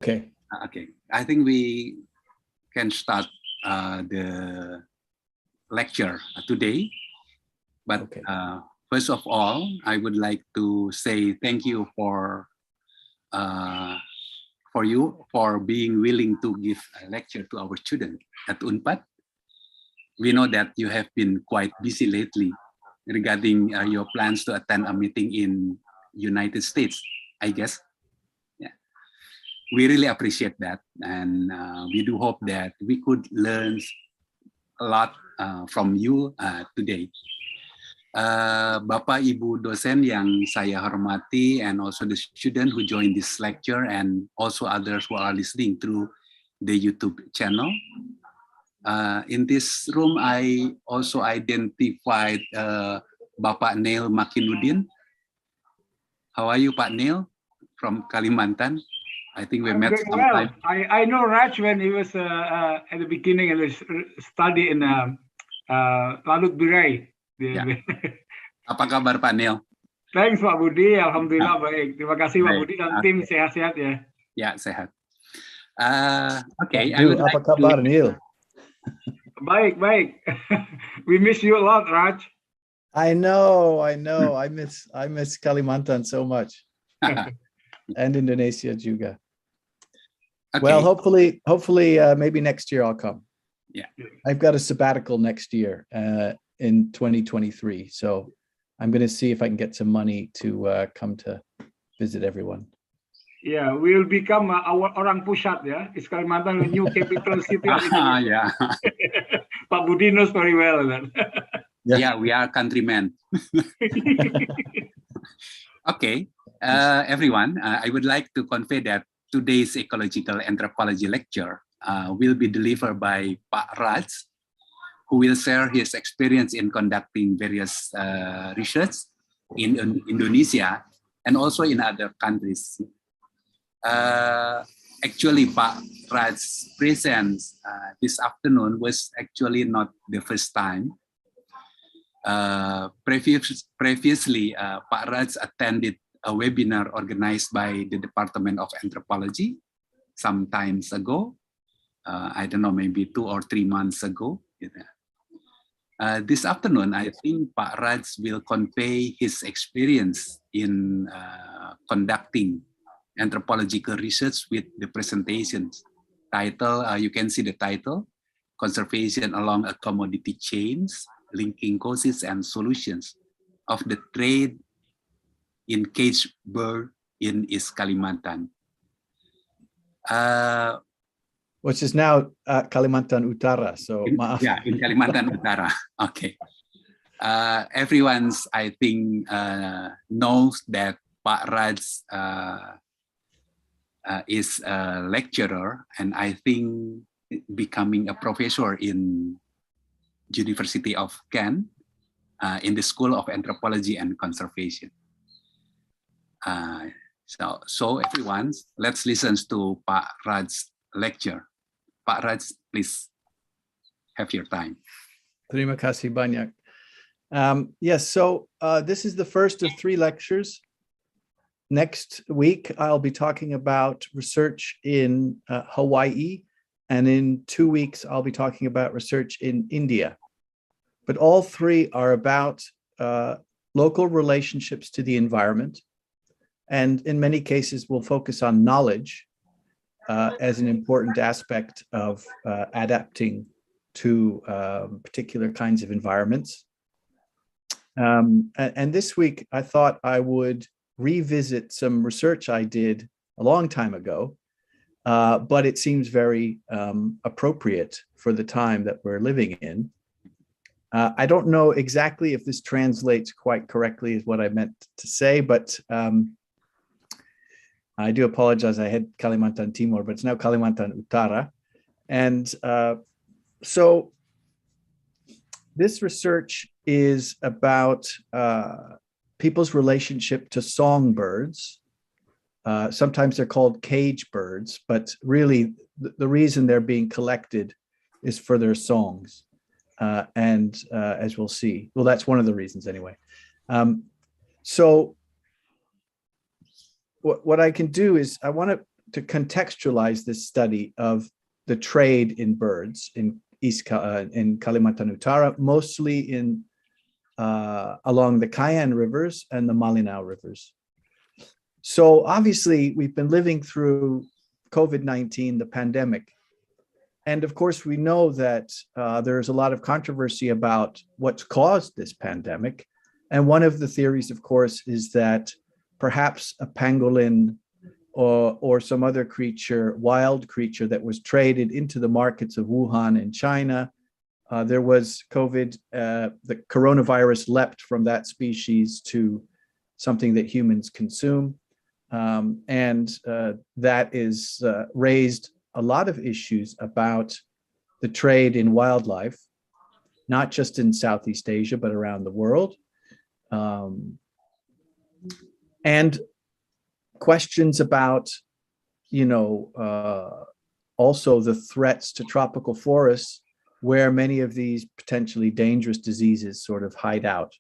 Okay. Okay. I think we can start the lecture today. But okay. First of all, I would like to say thank you for you for being willing to give a lecture to our students at UNPAD. We know that you have been quite busy lately regarding your plans to attend a meeting in United States, I guess. Yeah, we really appreciate that, and we do hope that we could learn a lot from you today. Bapak Ibu dosen yang saya hormati, and also the student who joined this lecture, and also others who are listening through the YouTube channel. In this room, I also identified Bapak Neil Makinuddin. How are you, Pak Neil, from Kalimantan? I think we met sometime. Well. I know Raj when he was at the beginning of his study in Lalut Birai. Ya. Apa kabar Pak Neil? Thanks Pak Budi, alhamdulillah baik. Terima kasih Pak Budi dan tim sehat-sehat ya. Ya, sehat. Okay, apa kabar Neil? Baik. We miss you a lot, Raj. I know. I miss Kalimantan so much. And Indonesia juga. Okay. Well, hopefully, maybe next year I'll come. Yeah. I've got a sabbatical next year in 2023. So I'm going to see if I can get some money to come to visit everyone. Yeah, we'll become our orang pusat, yeah. It's Kalimantan, the new capital city. Yeah. Pak Budi knows very well that. Yeah, we are countrymen. Okay, everyone, I would like to convey that today's ecological anthropology lecture will be delivered by Pak Raj, who will share his experience in conducting various research in Indonesia and also in other countries. Actually, Pak Raj's presence this afternoon was actually not the first time. Previously, Pak Raj attended a webinar organized by the Department of Anthropology some times ago. I don't know, maybe 2 or 3 months ago. This afternoon, I think Pak Raj will convey his experience in conducting anthropological research with the presentations. Title, you can see the title, Conservation Along a Commodity Chains, Linking Causes and Solutions of the Trade in Caged Bird in East Kalimantan. Which is now Kalimantan Utara, so maaf. Yeah, in Kalimantan Utara, okay. Everyone's, I think, knows that Pak Raj is a lecturer, and I think becoming a professor in University of Kent in the School of Anthropology and Conservation. So everyone, let's listen to Pak Raj's lecture. Pak Raj, please have your time. Terima kasih banyak. Yes, so this is the first of 3 lectures. Next week, I'll be talking about research in Hawaii, and in 2 weeks, I'll be talking about research in India. But all 3 are about local relationships to the environment, and in many cases, we'll focus on knowledge as an important aspect of adapting to particular kinds of environments. And this week, I thought I would revisit some research I did a long time ago, but it seems very appropriate for the time that we're living in. I don't know exactly if this translates quite correctly is what I meant to say, but I do apologize. I had Kalimantan Timur, but it's now Kalimantan Utara. And so this research is about people's relationship to songbirds. Sometimes they're called cage birds, but really the reason they're being collected is for their songs. And as we'll see, well, that's one of the reasons anyway. So what I can do is I want to to contextualize this study of the trade in birds in in Kalimantan Utara, mostly in along the Kayan rivers and the Malinau rivers. So obviously, we've been living through COVID-19, the pandemic. And of course, we know that there's a lot of controversy about what's caused this pandemic. And one of the theories, of course, is that perhaps a pangolin or some other creature, wild creature that was traded into the markets of Wuhan in China. There was COVID, the coronavirus leapt from that species to something that humans consume. And that is raised a lot of issues about the trade in wildlife, not just in Southeast Asia, but around the world. And questions about, also the threats to tropical forests, where many of these potentially dangerous diseases sort of hide out.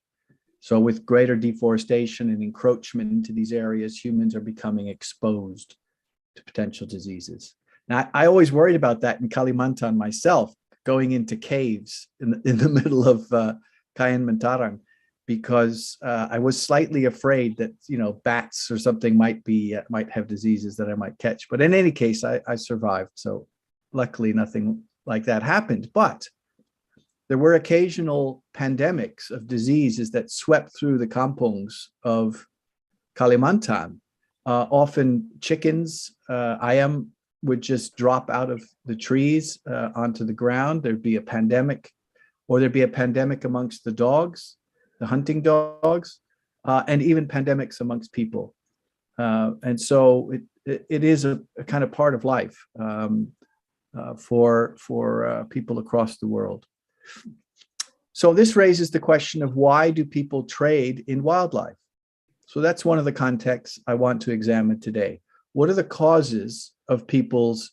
So with greater deforestation and encroachment into these areas, humans are becoming exposed to potential diseases. Now, I always worried about that in Kalimantan myself, going into caves in the middle of Kalimantan, because I was slightly afraid that bats or something might have diseases that I might catch. But in any case, I survived. So luckily, nothing like that happened. But there were occasional pandemics of diseases that swept through the kampungs of Kalimantan. Often chickens, ayam, would just drop out of the trees onto the ground. There'd be a pandemic, or there'd be a pandemic amongst the dogs, the hunting dogs, and even pandemics amongst people. And so it is a kind of part of life for people across the world. So this raises the question of, why do people trade in wildlife? So that's one of the contexts I want to examine today. What are the causes of people's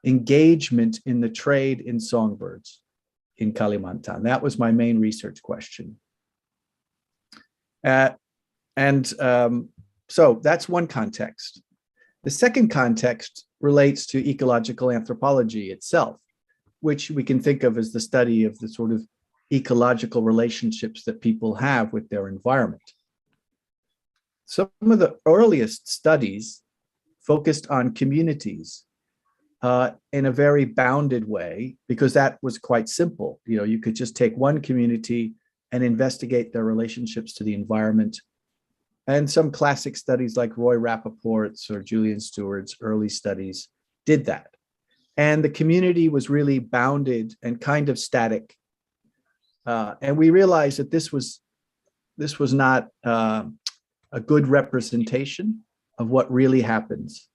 engagement in the trade in songbirds in Kalimantan? That was my main research question. So that's one context. The second context relates to ecological anthropology itself, which we can think of as the study of the sort of ecological relationships that people have with their environment. Some of the earliest studies focused on communities in a very bounded way, because that was quite simple. You could just take one community and investigate their relationships to the environment. And some classic studies like Roy Rappaport's or Julian Stewart's early studies did that. And the community was really bounded and kind of static. And we realized that this was not a good representation of what really happens.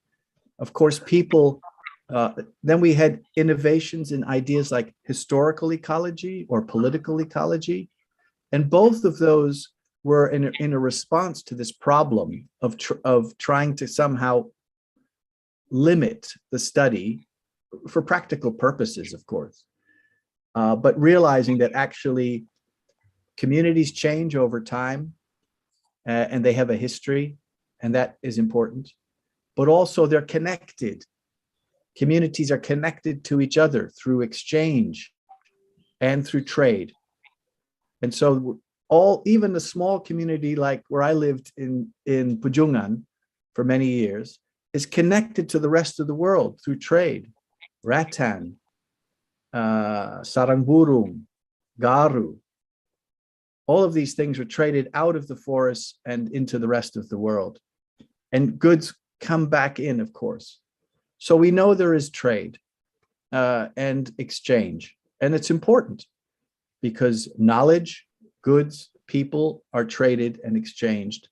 Of course, people, then we had innovations in ideas like historical ecology or political ecology. And both of those were in a response to this problem of trying to somehow limit the study for practical purposes, of course, but realizing that actually communities change over time and they have a history, and that is important, but also they're connected. Communities are connected to each other through exchange and through trade. And so even a small community like where I lived in Pujungan for many years is connected to the rest of the world through trade. Rattan, sarang burung, garu. All of these things are traded out of the forests and into the rest of the world. And goods come back in, of course. So we know there is trade and exchange. And it's important because knowledge, goods, people are traded and exchanged.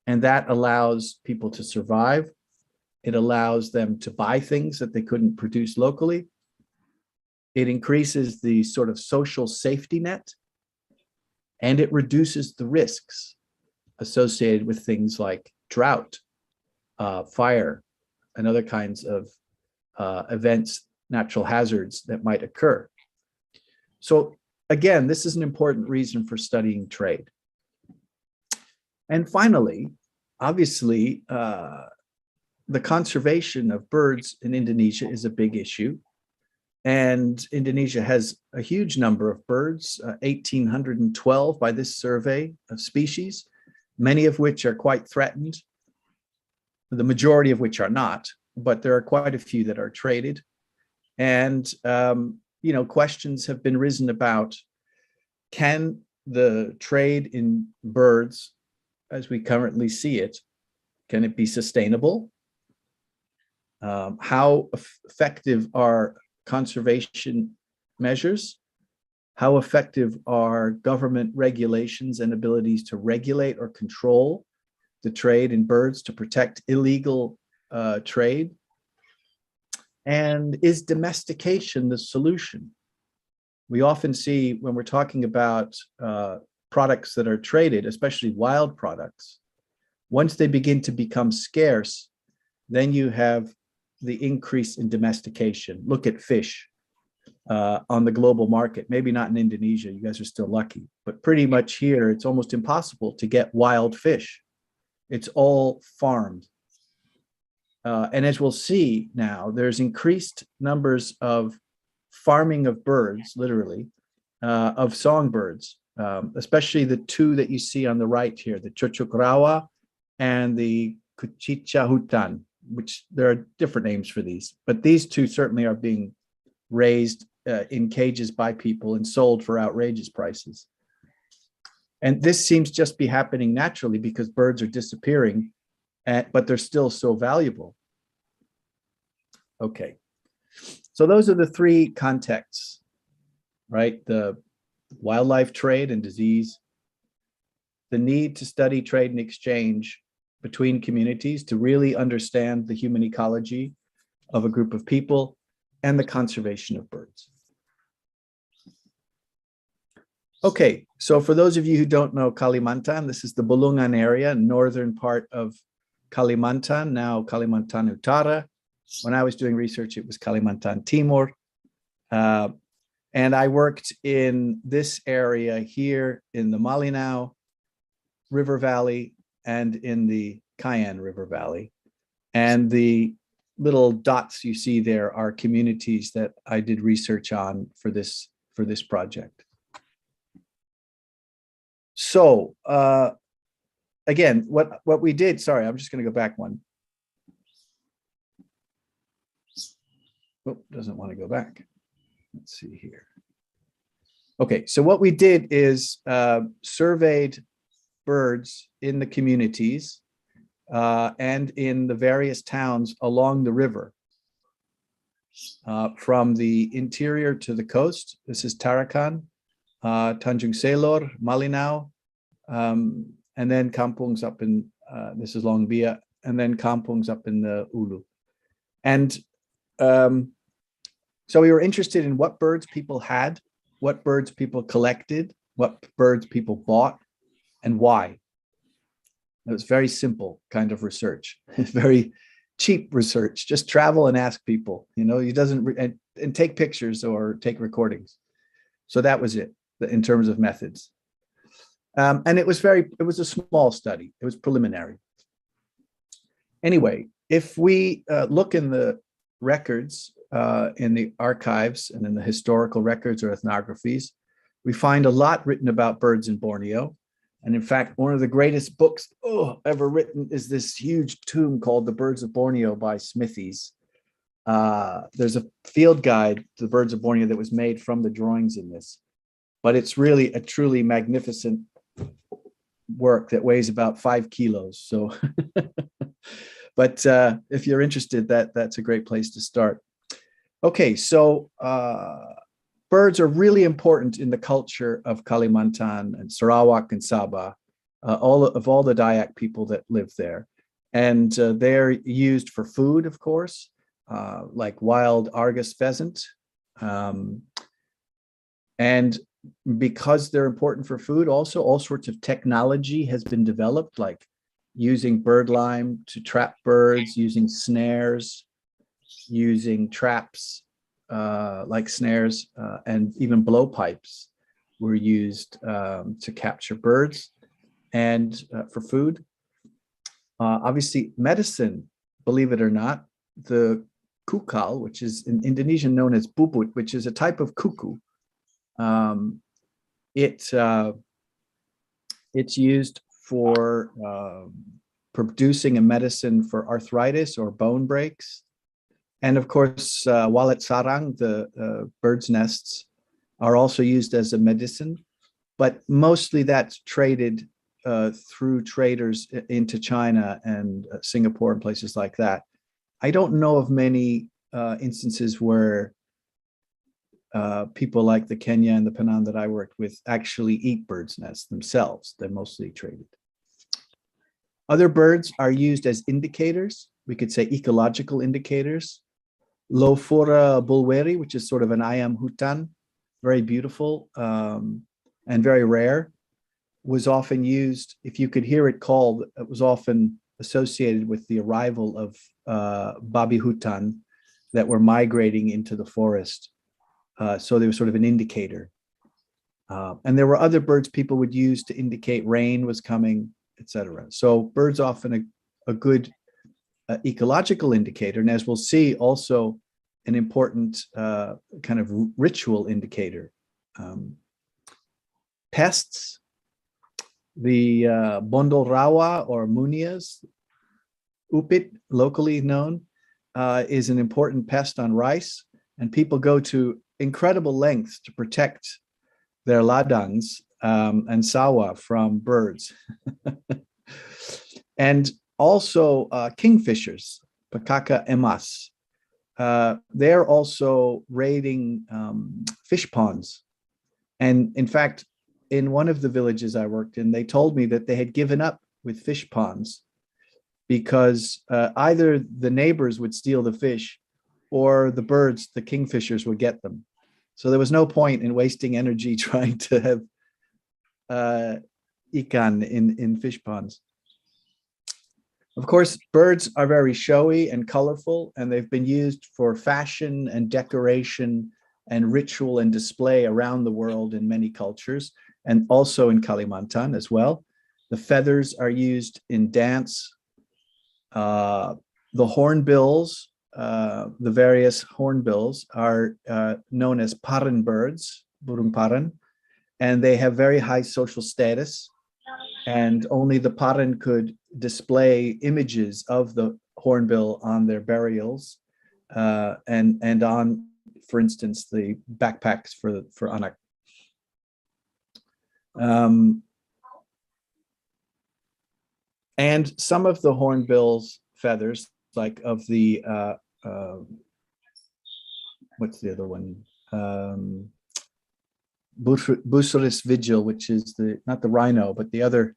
And that allows people to survive. It allows them to buy things that they couldn't produce locally. It increases the sort of social safety net, and it reduces the risks associated with things like drought, fire, and other kinds of events, natural hazards that might occur. So again, this is an important reason for studying trade. the conservation of birds in Indonesia is a big issue. And Indonesia has a huge number of birds, 1,812 by this survey of species, many of which are quite threatened, the majority of which are not, but there are quite a few that are traded. And, questions have been risen about, can the trade in birds, as we currently see it, can it be sustainable? How effective are conservation measures? How effective are government regulations and abilities to regulate or control the trade in birds to protect illegal trade? And is domestication the solution? We often see when we're talking about products that are traded, especially wild products, once they begin to become scarce, then you have the increase in domestication. Look at fish on the global market. Maybe not in Indonesia, you guys are still lucky, but pretty much here, it's almost impossible to get wild fish. It's all farmed. And as we'll see now, there's increased numbers of farming of birds, literally, of songbirds, especially the two that you see on the right here, the cucuk rawa and the kucica hutan, which there are different names for these, but these two certainly are being raised in cages by people and sold for outrageous prices. And this seems just be happening naturally because birds are disappearing, but they're still so valuable. Okay, so those are the three contexts, right? The wildlife trade and disease, the need to study trade and exchange between communities to really understand the human ecology of a group of people, and the conservation of birds. Okay, so for those of you who don't know Kalimantan, this is the Bulungan area, northern part of Kalimantan, now Kalimantan Utara. When I was doing research, it was Kalimantan Timur. And I worked in this area here in the Malinau River Valley and in the Cayenne River Valley. And the little dots you see there are communities that I did research on for this project. So again, what we did, sorry, I'm just going to go back one. Oh, doesn't want to go back. Let's see here. Okay, so what we did is surveyed birds in the communities and in the various towns along the river, from the interior to the coast. This is Tarakan, Tanjung Selor, Malinau, and then kampungs up in, this is Long Bia, and then kampungs up in the Ulu. And so we were interested in what birds people had, what birds people collected, what birds people bought, and why. It was very simple kind of research, very cheap research. Just travel and ask people, you doesn't, and take pictures or take recordings. So that was it in terms of methods. And it was a small study. It was preliminary. Anyway, if we look in the records, in the archives and in the historical records or ethnographies, we find a lot written about birds in Borneo. And in fact, one of the greatest books ever written is this huge tome called The Birds of Borneo by Smithies. There's a field guide to the Birds of Borneo that was made from the drawings in this, but it's really a truly magnificent work that weighs about 5 kilos. So, but if you're interested, that's a great place to start. Okay, so birds are really important in the culture of Kalimantan and Sarawak and Sabah, all the Dayak people that live there. And they're used for food, of course, like wild Argus pheasant. And because they're important for food, also all sorts of technology has been developed, like using bird lime to trap birds, using snares, using traps like snares, and even blowpipes were used to capture birds and for food. Obviously, medicine believe it or not, the kukal, which is in Indonesian known as bubut, which is a type of cuckoo. It's used for producing a medicine for arthritis or bone breaks. And of course, walet sarang, the bird's nests, are also used as a medicine, but mostly that's traded through traders into China and Singapore and places like that. I don't know of many instances where people like the Kenya and the Penang that I worked with actually eat birds' nests themselves. They're mostly traded. Other birds are used as indicators. We could say ecological indicators. Lophora bulweri, which is sort of an ayam hutan, very beautiful and very rare, was often used. If you could hear it called, it was often associated with the arrival of babi hutan that were migrating into the forest. So they were sort of an indicator. And there were other birds people would use to indicate rain was coming, etc. So birds often a good ecological indicator, and as we'll see, also an important kind of ritual indicator. Pests, the bondol rawa or munias, upit, locally known, is an important pest on rice, and people go to incredible lengths to protect their ladangs and sawa from birds. And also kingfishers, Pakaka emas. They're also raiding fish ponds. And in fact, in one of the villages I worked in, they told me that they had given up with fish ponds because either the neighbors would steal the fish or the birds, the kingfishers, would get them. So there was no point in wasting energy trying to have ikan in fish ponds. Of course, birds are very showy and colorful, and they've been used for fashion and decoration and ritual and display around the world in many cultures, and also in Kalimantan as well. The feathers are used in dance. The hornbills, the various hornbills are known as paran birds, burung paran, and they have very high social status. And only the paran could display images of the hornbill on their burials and on, for instance, the backpacks for anak. And some of the hornbill's feathers, like of the what's the other one? Bucerus vigil, which is not the rhino, but the other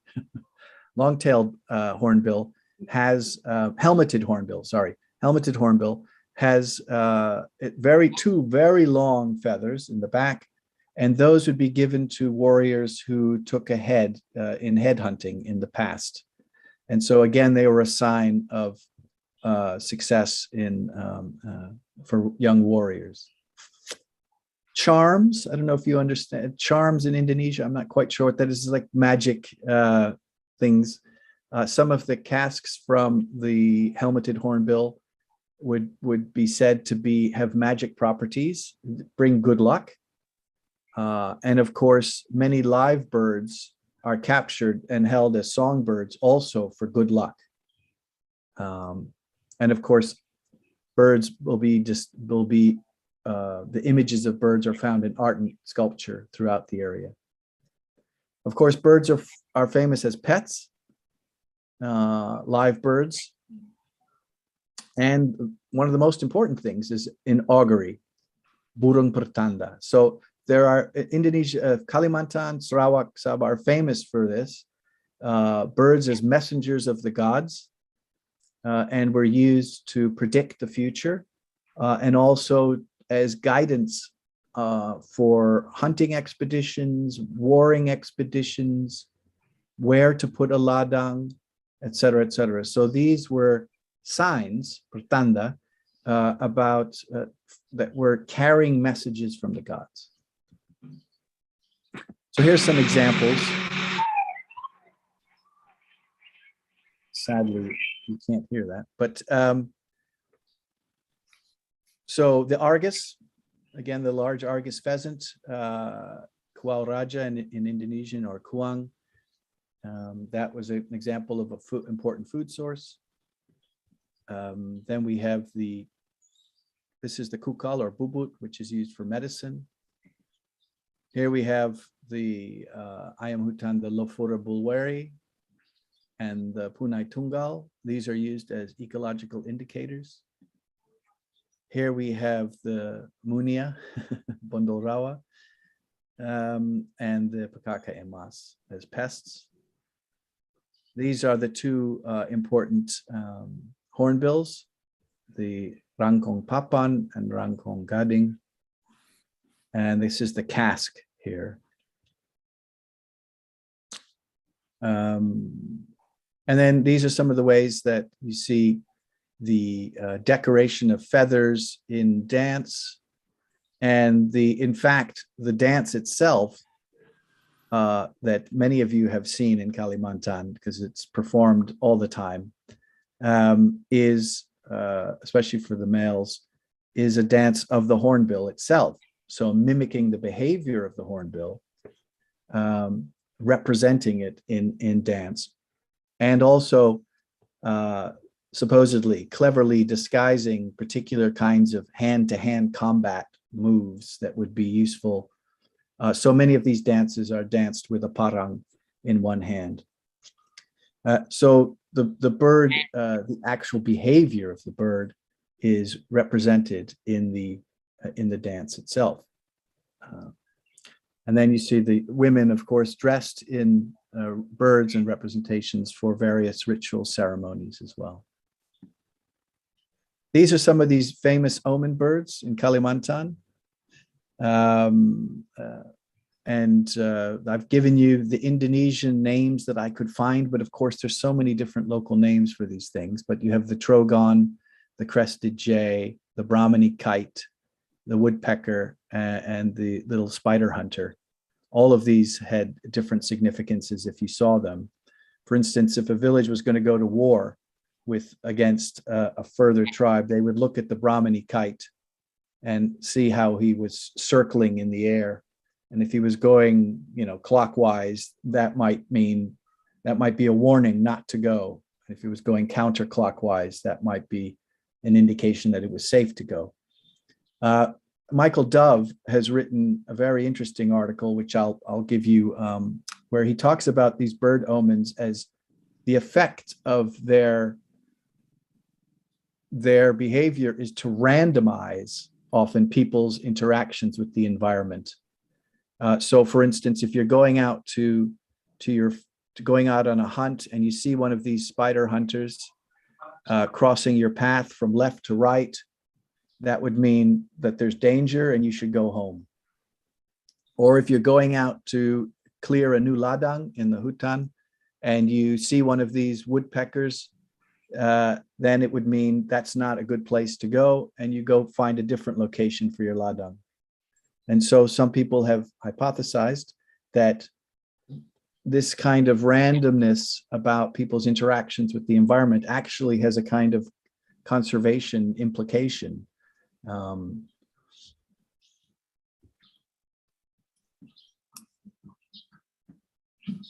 long-tailed hornbill, has helmeted hornbill. Helmeted hornbill has two very long feathers in the back, and those would be given to warriors who took a head in head hunting in the past. And so again, they were a sign of success for young warriors. Charms, I don't know if you understand charms in Indonesia. I'm not quite sure what that is. It's like magic things. Some of the casks from the helmeted hornbill would be said to have magic properties, bring good luck. And of course, many live birds are captured and held as songbirds also for good luck. And of course, birds the images of birds are found in art and sculpture throughout the area. Of course, birds are famous as pets, live birds. And one of the most important things is in augury, burung pertanda. So there are Indonesia, Kalimantan, Sarawak, Sabah are famous for this. Birds as messengers of the gods, and were used to predict the future, and also as guidance for hunting expeditions, warring expeditions, where to put a ladang, etc., etc. So these were signs, pertanda, about that were carrying messages from the gods. So here's some examples. Sadly, you can't hear that. But so the Argus, again, the large Argus pheasant, Kuau Raja in Indonesian, or Kuang. That was an example of a important food source. Then we have this is the kukal or bubut, which is used for medicine. Here we have the ayam hutan, the Lophura bulweri, and the punai tunggal. These are used as ecological indicators. Here we have the munia, bondol rawa, and the pakaka emas as pests. These are the two important hornbills, the rangkong papan and rangkong gading. And this is the cask here. And then these are some of the ways that you see the decoration of feathers in dance, and in fact, the dance itself that many of you have seen in Kalimantan, because it's performed all the time, is, especially for the males, is a dance of the hornbill itself. So mimicking the behavior of the hornbill, representing it in dance, and also supposedly cleverly disguising particular kinds of hand-to-hand combat moves that would be useful. So many of these dances are danced with a parang in one hand. So the bird, the actual behavior of the bird is represented in the dance itself. And then you see the women, of course, dressed in birds and representations for various ritual ceremonies as well. These are some of these famous omen birds in Kalimantan. I've given you the Indonesian names that I could find, but of course there's so many different local names for these things. But you have the trogon, the crested jay, the Brahminy kite, the woodpecker, and the little spider hunter. All of these had different significances if you saw them. For instance, if a village was going to go to war against a further tribe, they would look at the Brahminy kite and see how he was circling in the air. And if he was going, clockwise, that might be a warning not to go. If he was going counterclockwise, that might be an indication that it was safe to go. Michael Dove has written a very interesting article, which I'll give you, where he talks about these bird omens as the effect of their behavior is to randomize often people's interactions with the environment. So for instance, if you're going out going out on a hunt and you see one of these spider hunters crossing your path from left to right, that would mean that there's danger and you should go home. Or if you're going out to clear a new ladang in the hutan and you see one of these woodpeckers, then it would mean that's not a good place to go, and you go find a different location for your ladang. And so some people have hypothesized that this kind of randomness about people's interactions with the environment actually has a kind of conservation implication.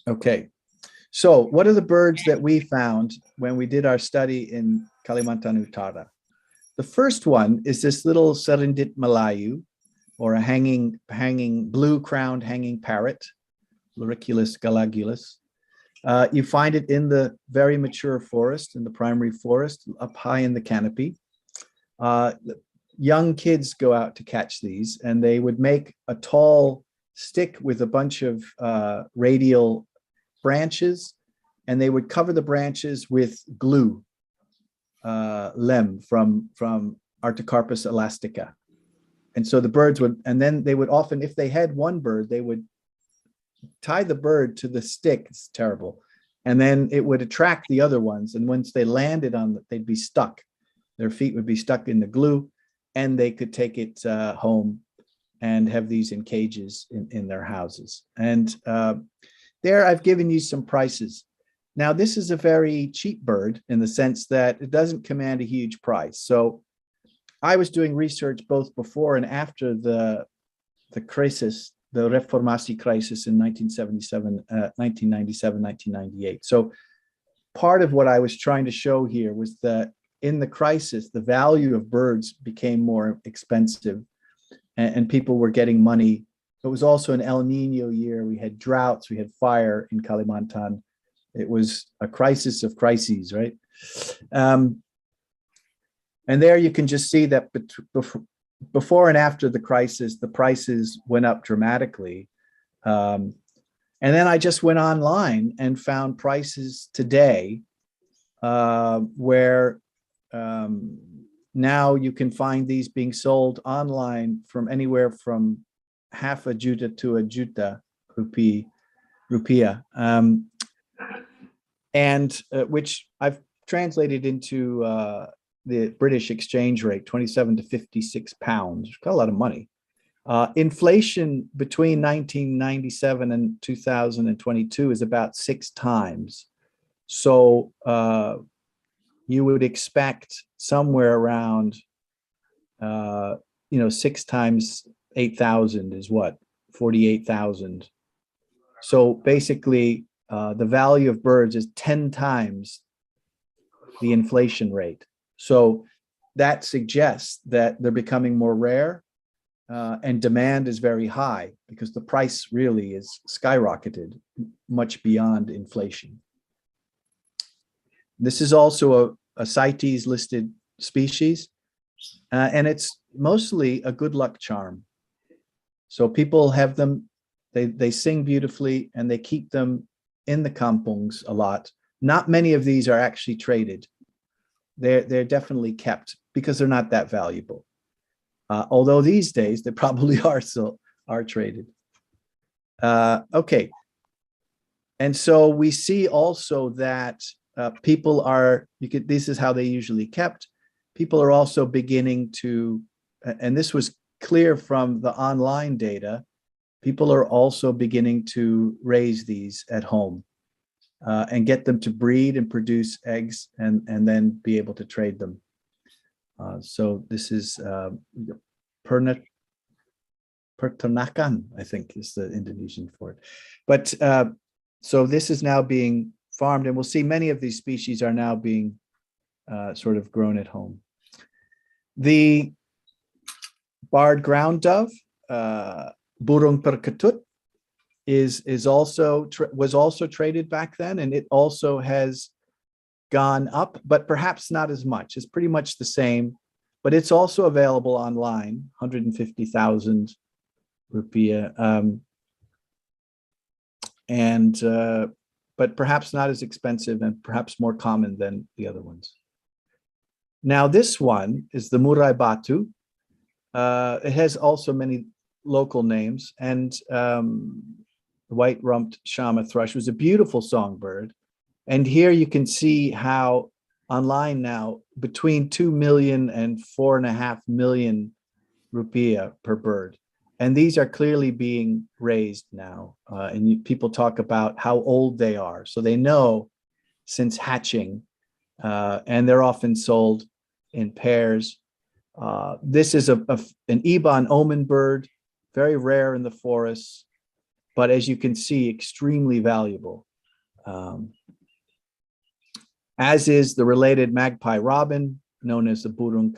Okay, so what are the birds that we found when we did our study in Kalimantan Utara? The first one is this little Serendit Melayu, or a blue-crowned hanging parrot, Loriculus galagulus. You find it in the very mature forest, in the primary forest, up high in the canopy. Young kids go out to catch these, and they would make a tall stick with a bunch of radial branches, and they would cover the branches with glue, lem from Artocarpus elastica. And so the birds would, and then they would often, if they had one bird, they would tie the bird to the stick. It's terrible. And then it would attract the other ones. And once they landed on it, they'd be stuck. Their feet would be stuck in the glue, and they could take it home and have these in cages in their houses. And there I've given you some prices. Now, this is a very cheap bird in the sense that it doesn't command a huge price. So I was doing research both before and after the crisis, the Reformasi crisis in 1977, 1997, 1998. So part of what I was trying to show here was that in the crisis, the value of birds became more expensive and people were getting money. It was also an El Nino year. We had droughts, we had fire in Kalimantan. It was a crisis of crises, right? And there you can just see that before and after the crisis, the prices went up dramatically. And then I just went online and found prices today where now you can find these being sold online from anywhere from half a juta to a juta rupiah. And which I've translated into the British exchange rate, 27 to 56 pounds. Got a lot of money. Inflation between 1997 and 2022 is about 6 times. So you would expect somewhere around, 6 times 8,000 is what? 48,000. So basically, the value of birds is 10 times the inflation rate. So that suggests that they're becoming more rare and demand is very high because the price really is skyrocketed much beyond inflation. This is also a CITES listed species, and it's mostly a good luck charm. So people have them, they sing beautifully and they keep them in the kampungs a lot. Not many of these are actually traded. They're definitely kept because they're not that valuable. Although these days they probably are traded. Okay. And so we see also that people are, this is how they usually kept. People are also beginning to, and this was clear from the online data, people are also beginning to raise these at home and get them to breed and produce eggs and then be able to trade them. So this is Pertanakan, I think is the Indonesian for it. But so this is now being farmed, and we'll see many of these species are now being sort of grown at home. The barred ground dove, burung perkutut, was also traded back then, and it also has gone up, but perhaps not as much. It's pretty much the same, but it's also available online, 150,000 rupiah, but perhaps not as expensive and perhaps more common than the other ones. Now this one is the murai batu. It has also many local names, and the white-rumped shama thrush was a beautiful songbird. And here you can see how online now between 2 million and 4.5 million rupiah per bird. And these are clearly being raised now. And people talk about how old they are. So they know since hatching, and they're often sold in pairs. This is an Iban Omen bird, very rare in the forests, but as you can see, extremely valuable. As is the related magpie robin, known as the burung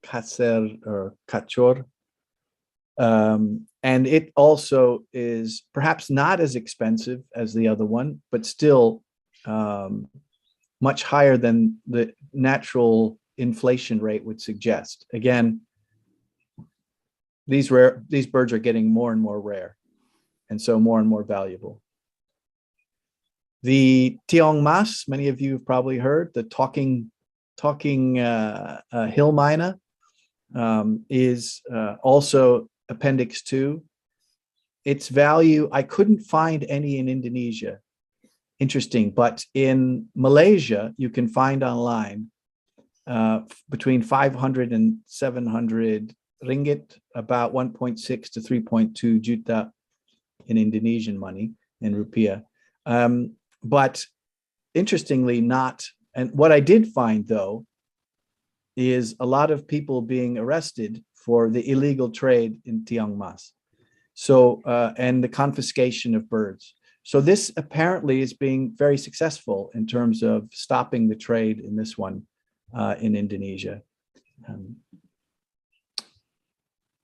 kaser or kachor. And it also is perhaps not as expensive as the other one, but still much higher than the natural inflation rate would suggest. Again, these birds are getting more and more rare, and so more and more valuable. The tiong mas, many of you have probably heard, the talking hill myna, is also Appendix 2. Its value, I couldn't find any in Indonesia. Interesting, but in Malaysia, you can find online between 500 and 700 ringgit, about 1.6 to 3.2 juta in Indonesian money, in rupiah. But interestingly not, and what I did find though, is a lot of people being arrested for the illegal trade in tiang mas. So, and the confiscation of birds. So this apparently is being very successful in terms of stopping the trade in this one in Indonesia.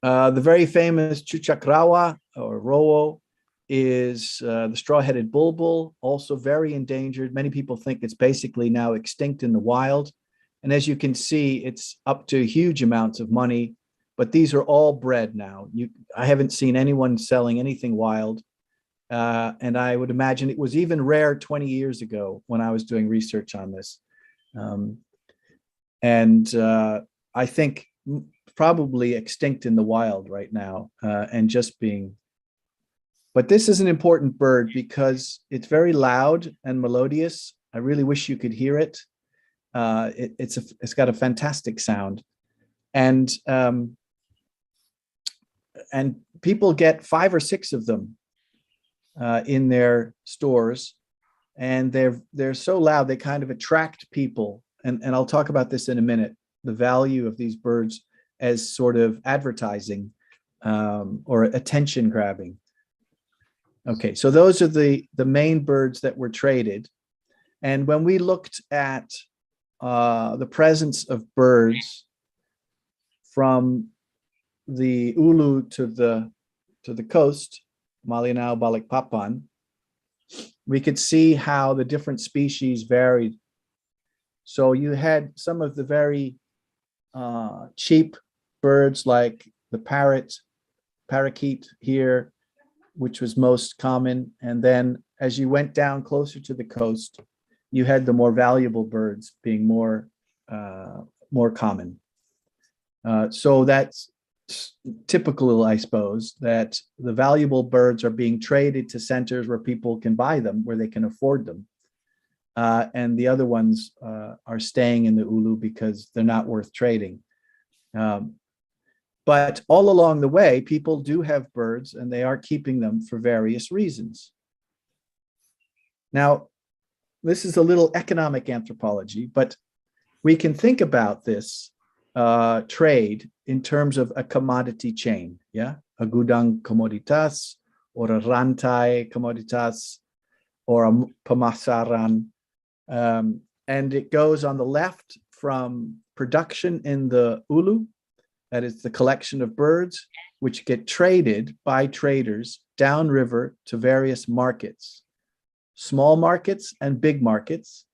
The very famous Chuchakrawa or Rowo is the straw-headed bulbul, also very endangered. Many people think it's basically now extinct in the wild. And as you can see, it's up to huge amounts of money, but these are all bred now. I haven't seen anyone selling anything wild. And I would imagine it was even rare 20 years ago when I was doing research on this. I think probably extinct in the wild right now and just being. But this is an important bird because it's very loud and melodious. I really wish you could hear it. It's got a fantastic sound, and people get 5 or 6 of them in their stores, and they're so loud they kind of attract people. And I'll talk about this in a minute. The value of these birds as sort of advertising or attention grabbing. Okay, so those are the main birds that were traded. And when we looked at the presence of birds from the Ulu to the coast, Malinau, Balikpapan, we could see how the different species varied. So you had some of the very cheap birds like the parakeet here, which was most common. And then as you went down closer to the coast, you had the more valuable birds being more common. So that's typical, I suppose, that the valuable birds are being traded to centers where people can buy them, where they can afford them. And the other ones are staying in the Ulu because they're not worth trading. But all along the way, people do have birds and they are keeping them for various reasons. Now, this is a little economic anthropology, but we can think about this trade in terms of a commodity chain, yeah? A gudang komoditas or a rantai komoditas or a pemasaran. And it goes on the left from production in the Ulu, that is the collection of birds, which get traded by traders downriver to various markets, small markets and big markets,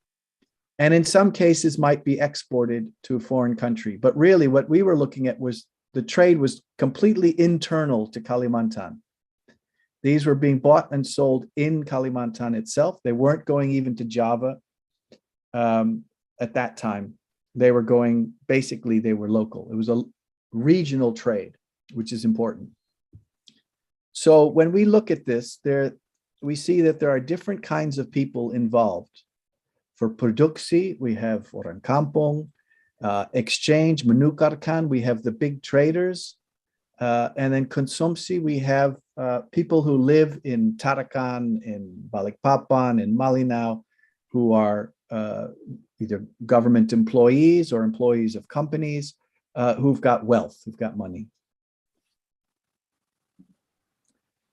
and in some cases might be exported to a foreign country. But really what we were looking at was the trade was completely internal to Kalimantan. These were being bought and sold in Kalimantan itself. They weren't going even to Java at that time. They were going, basically they were local. It was a regional trade, which is important. So when we look at this, we see that there are different kinds of people involved. For produksi, we have orang kampung, exchange, menukarkan, we have the big traders, and then konsumsi, we have people who live in Tarakan, in Balikpapan, in Malinau, who are either government employees or employees of companies who've got wealth, who've got money.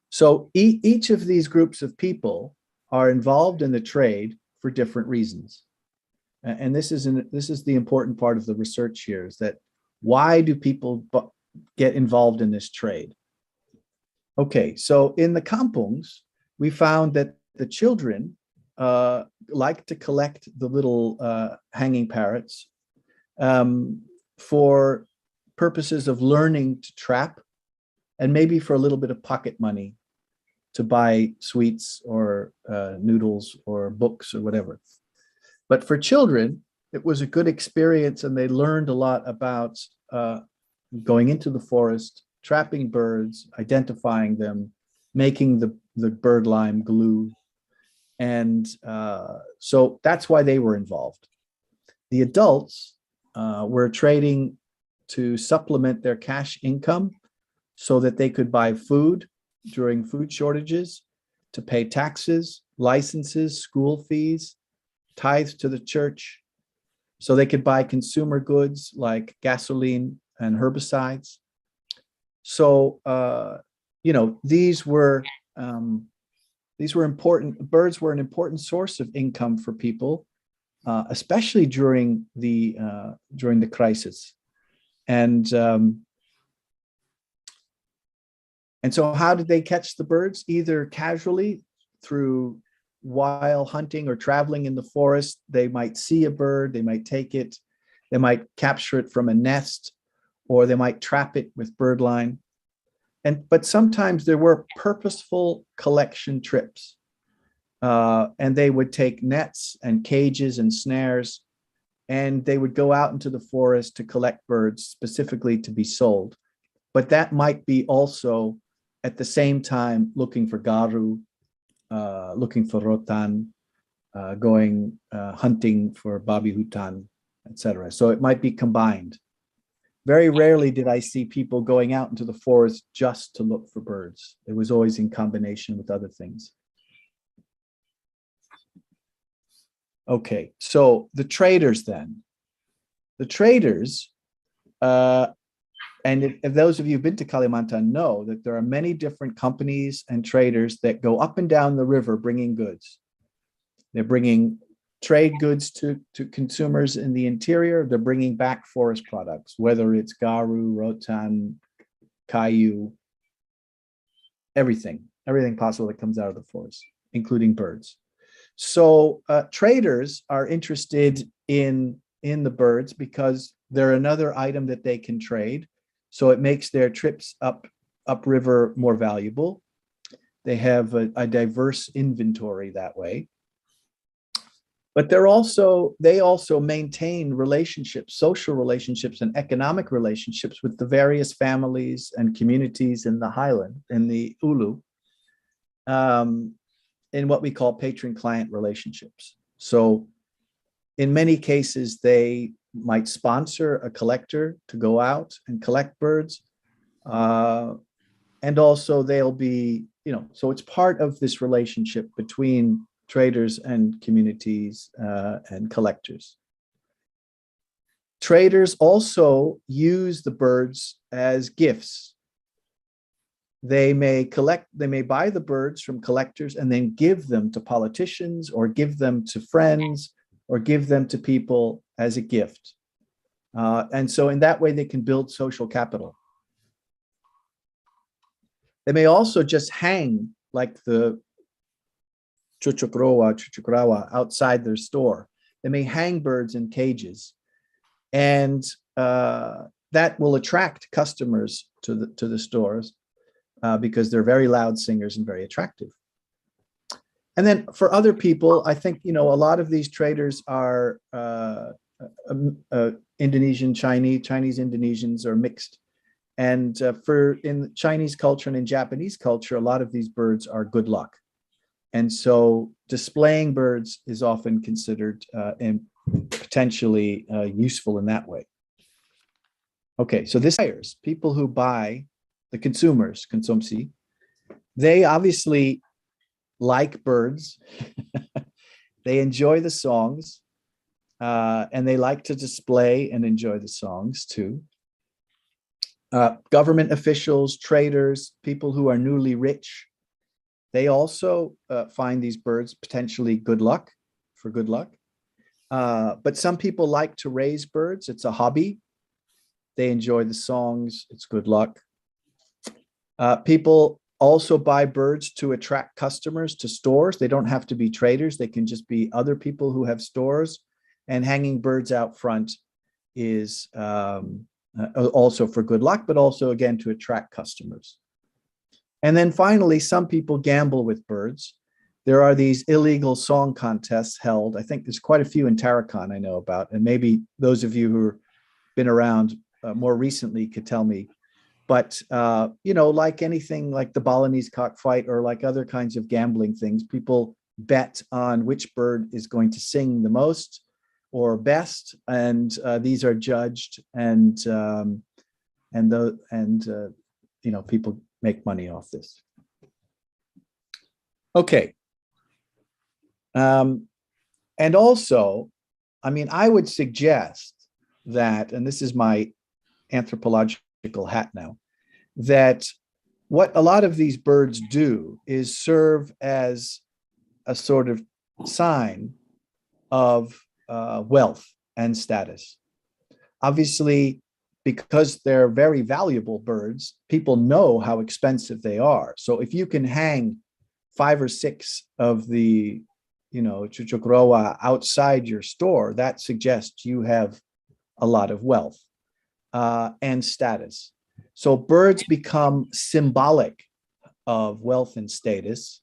So each of these groups of people are involved in the trade for different reasons. And this is the important part of the research here, is that why do people get involved in this trade? Okay, so in the kampungs, we found that the children like to collect the little hanging parrots for purposes of learning to trap, and maybe for a little bit of pocket money to buy sweets or noodles or books or whatever. But for children, it was a good experience, and they learned a lot about going into the forest, trapping birds, identifying them, making the bird lime glue. And so that's why they were involved. The adults were trading to supplement their cash income so that they could buy food during food shortages, to pay taxes, licenses, school fees, tithes to the church, so they could buy consumer goods like gasoline and herbicides. So, these were important. Birds were an important source of income for people, especially during the crisis. And so how did they catch the birds? Either casually through while hunting or traveling in the forest. They might see a bird, they might take it, they might capture it from a nest, or they might trap it with bird line. But sometimes there were purposeful collection trips, and they would take nets and cages and snares, and they would go out into the forest to collect birds specifically to be sold. But that might be also at the same time looking for garu, looking for rotan, going hunting for babi hutan, etc. So it might be combined. Very rarely did I see people going out into the forest just to look for birds. It was always in combination with other things. Okay, so the traders then. The traders, and if those of you who've been to Kalimantan know that there are many different companies and traders that go up and down the river bringing goods. They're bringing trade goods to consumers in the interior. They're bringing back forest products, whether it's garu, rotan, kayu, everything possible that comes out of the forest, including birds. So traders are interested in the birds because they're another item that they can trade. So it makes their trips upriver more valuable. They have a diverse inventory that way. But they also maintain relationships, social relationships and economic relationships with the various families and communities in the highland, in the Ulu, in what we call patron-client relationships. So in many cases, they might sponsor a collector to go out and collect birds. And also they'll be, so it's part of this relationship between traders and communities and collectors. Traders also use the birds as gifts. They may buy the birds from collectors and then give them to politicians or give them to friends or give them to people as a gift. And so in that way, they can build social capital. They may also just hang like the chuchukrawa outside their store. They may hang birds in cages, and that will attract customers to the stores because they're very loud singers and very attractive. And then for other people, I think, a lot of these traders are Indonesian, Chinese Indonesians are mixed. And in Chinese culture and in Japanese culture, a lot of these birds are good luck. And so displaying birds is often considered and potentially useful in that way. Okay, so this buyers, people who buy, the consumers, konsumsi, they obviously like birds. They enjoy the songs, and they like to display and enjoy the songs too. Government officials, traders, people who are newly rich, they also find these birds potentially good luck. But some people like to raise birds. It's a hobby. They enjoy the songs. It's good luck. People also buy birds to attract customers to stores. They don't have to be traders. They can just be other people who have stores. And hanging birds out front is also for good luck, but also, again, to attract customers. And then finally, some people gamble with birds. There are these illegal song contests held. I think there's quite a few in Tarakan I know about. And maybe those of you who have been around more recently could tell me. But, like anything like the Balinese cockfight or like other kinds of gambling things, people bet on which bird is going to sing the most or best. And these are judged and people make money off this. Okay. And also, I mean, I would suggest that, and this is my anthropological hat now, that what a lot of these birds do is serve as a sort of sign of wealth and status. Obviously, because they're very valuable birds, people know how expensive they are. So if you can hang 5 or 6 of the, chuchukroa outside your store, that suggests you have a lot of wealth and status. So birds become symbolic of wealth and status.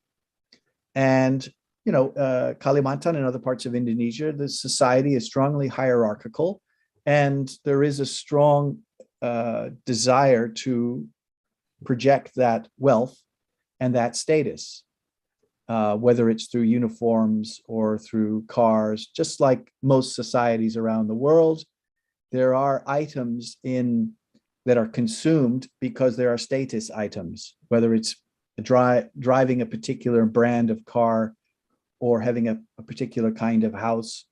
And, Kalimantan and other parts of Indonesia, the society is strongly hierarchical, and there is a strong desire to project that wealth and that status, whether it's through uniforms or through cars. Just like most societies around the world, there are items that are consumed because there are status items, whether it's driving a particular brand of car, or having a particular kind of house,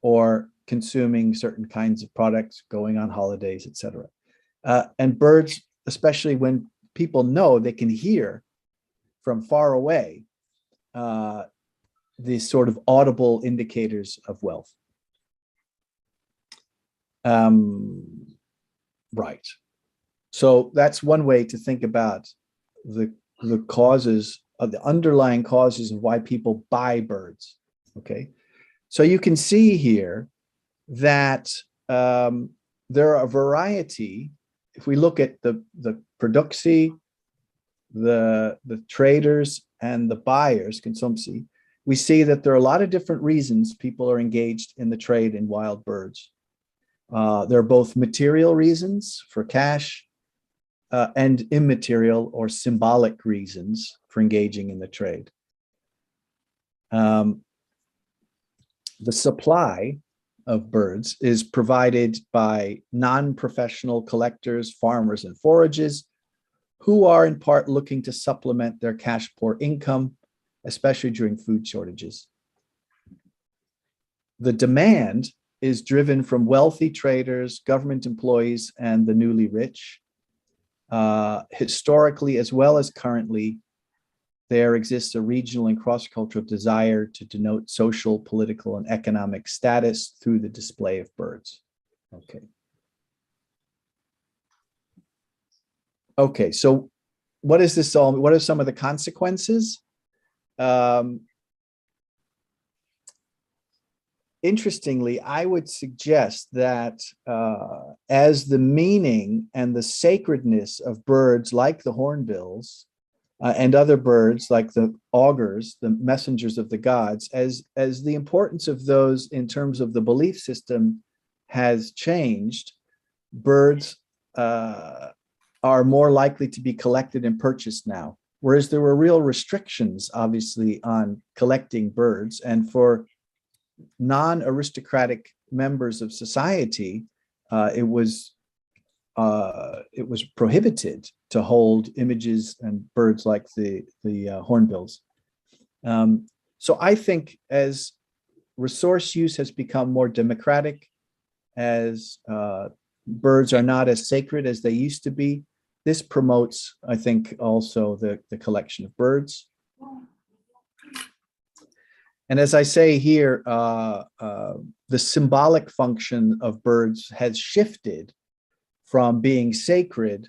or consuming certain kinds of products, going on holidays, etc. And birds, especially when people know they can hear from far away, these sort of audible indicators of wealth. Right. So that's one way to think about the causes of the underlying causes of why people buy birds. Okay. So you can see here that there are a variety. If we look at the produksi, the traders, and the buyers, consumsi, we see that there are a lot of different reasons people are engaged in the trade in wild birds. There are both material reasons for cash and immaterial or symbolic reasons for engaging in the trade. The supply of birds is provided by non-professional collectors, farmers, and foragers, who are in part looking to supplement their cash poor income, especially during food shortages. The demand is driven from wealthy traders, government employees, and the newly rich. Historically, as well as currently, there exists a regional and cross-cultural desire to denote social, political, and economic status through the display of birds. Okay, so what is this all? What are some of the consequences? Interestingly, I would suggest that as the meaning and the sacredness of birds like the hornbills and other birds like the augurs, the messengers of the gods, as the importance of those in terms of the belief system has changed, birds are more likely to be collected and purchased now. Whereas there were real restrictions, obviously, on collecting birds, and for non-aristocratic members of society, it was prohibited to hold images and birds like the hornbills. So I think as resource use has become more democratic, as birds are not as sacred as they used to be, this promotes, I think, also the collection of birds. And as I say here, the symbolic function of birds has shifted from being sacred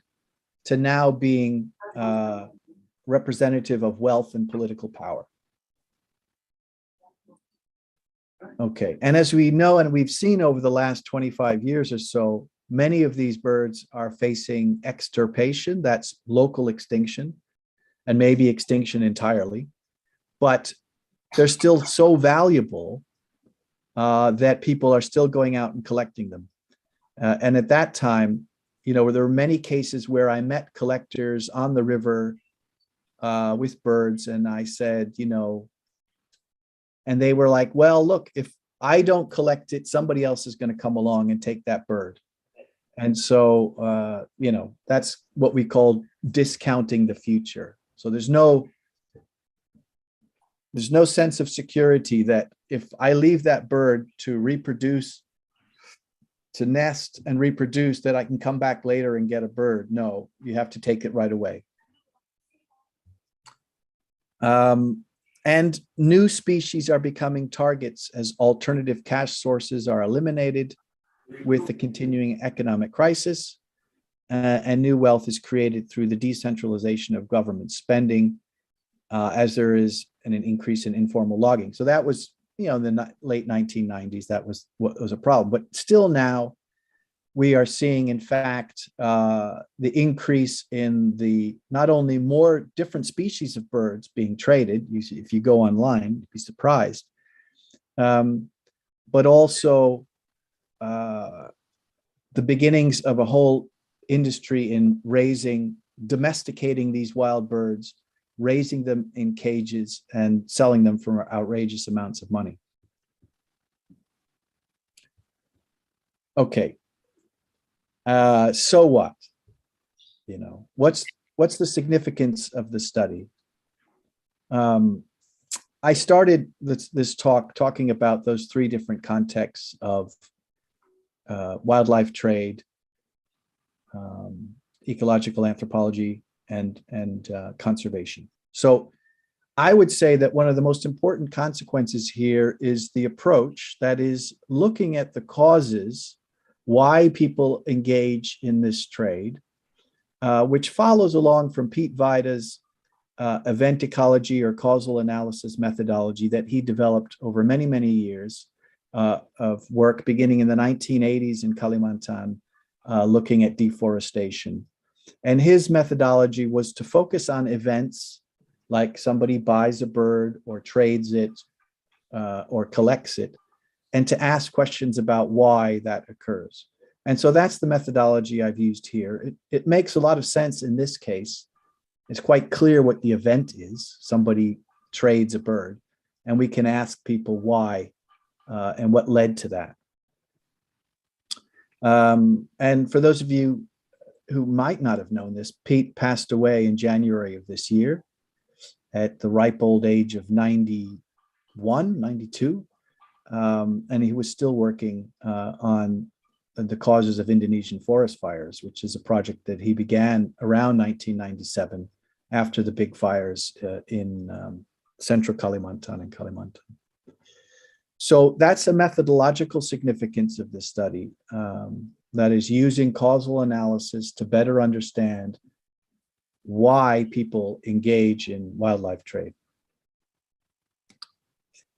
to now being representative of wealth and political power. Okay, and as we know and we've seen over the last 25 years or so, many of these birds are facing extirpation, that's local extinction, and maybe extinction entirely. But they're still so valuable that people are still going out and collecting them. And at that time, there were many cases where I met collectors on the river with birds, and I said, and they were like, well, look, if I don't collect it, somebody else is going to come along and take that bird. And so, that's what we call discounting the future. So there's no There's no sense of security that if I leave that bird to reproduce, to nest and reproduce, that I can come back later and get a bird. No, you have to take it right away. And new species are becoming targets as alternative cash sources are eliminated with the continuing economic crisis, and new wealth is created through the decentralization of government spending, as there is an increase in informal logging. So that was, in the late 1990s, that was what was a problem. But still now, we are seeing, in fact, the increase in the not only more different species of birds being traded. If you go online, you'd be surprised, but also the beginnings of a whole industry in domesticating these wild birds, raising them in cages and selling them for outrageous amounts of money. Okay. So what? What's the significance of the study? I started this talk talking about those three different contexts of wildlife trade, ecological anthropology, and conservation. So I would say that one of the most important consequences here is the approach that is looking at the causes why people engage in this trade, which follows along from Pete Vida's event ecology or causal analysis methodology that he developed over many, many years of work beginning in the 1980s in Kalimantan, looking at deforestation. And his methodology was to focus on events like somebody buys a bird or trades it or collects it, and to ask questions about why that occurs. And so that's the methodology I've used here. It makes a lot of sense in this case. It's quite clear what the event is. Somebody trades a bird, and we can ask people why and what led to that. And for those of you who might not have known this, Pete passed away in January of this year at the ripe old age of 91, 92. And he was still working on the causes of Indonesian forest fires, which is a project that he began around 1997 after the big fires in central Kalimantan and Kalimantan. So that's a methodological significance of this study, that is using causal analysis to better understand why people engage in wildlife trade.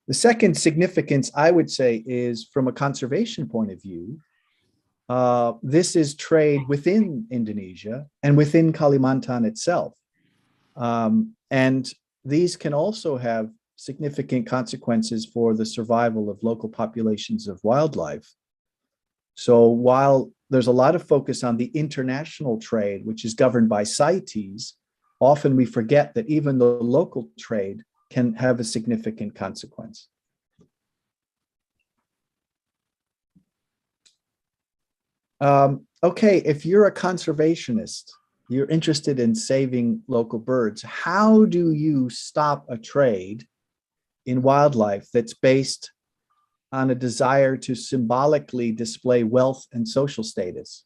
The second significance, I would say, is from a conservation point of view. This is trade within Indonesia and within Kalimantan itself. And these can also have significant consequences for the survival of local populations of wildlife. So while there's a lot of focus on the international trade, which is governed by CITES, often we forget that even the local trade can have a significant consequence. Okay, if you're a conservationist, you're interested in saving local birds, how do you stop a trade in wildlife that's based on a desire to symbolically display wealth and social status?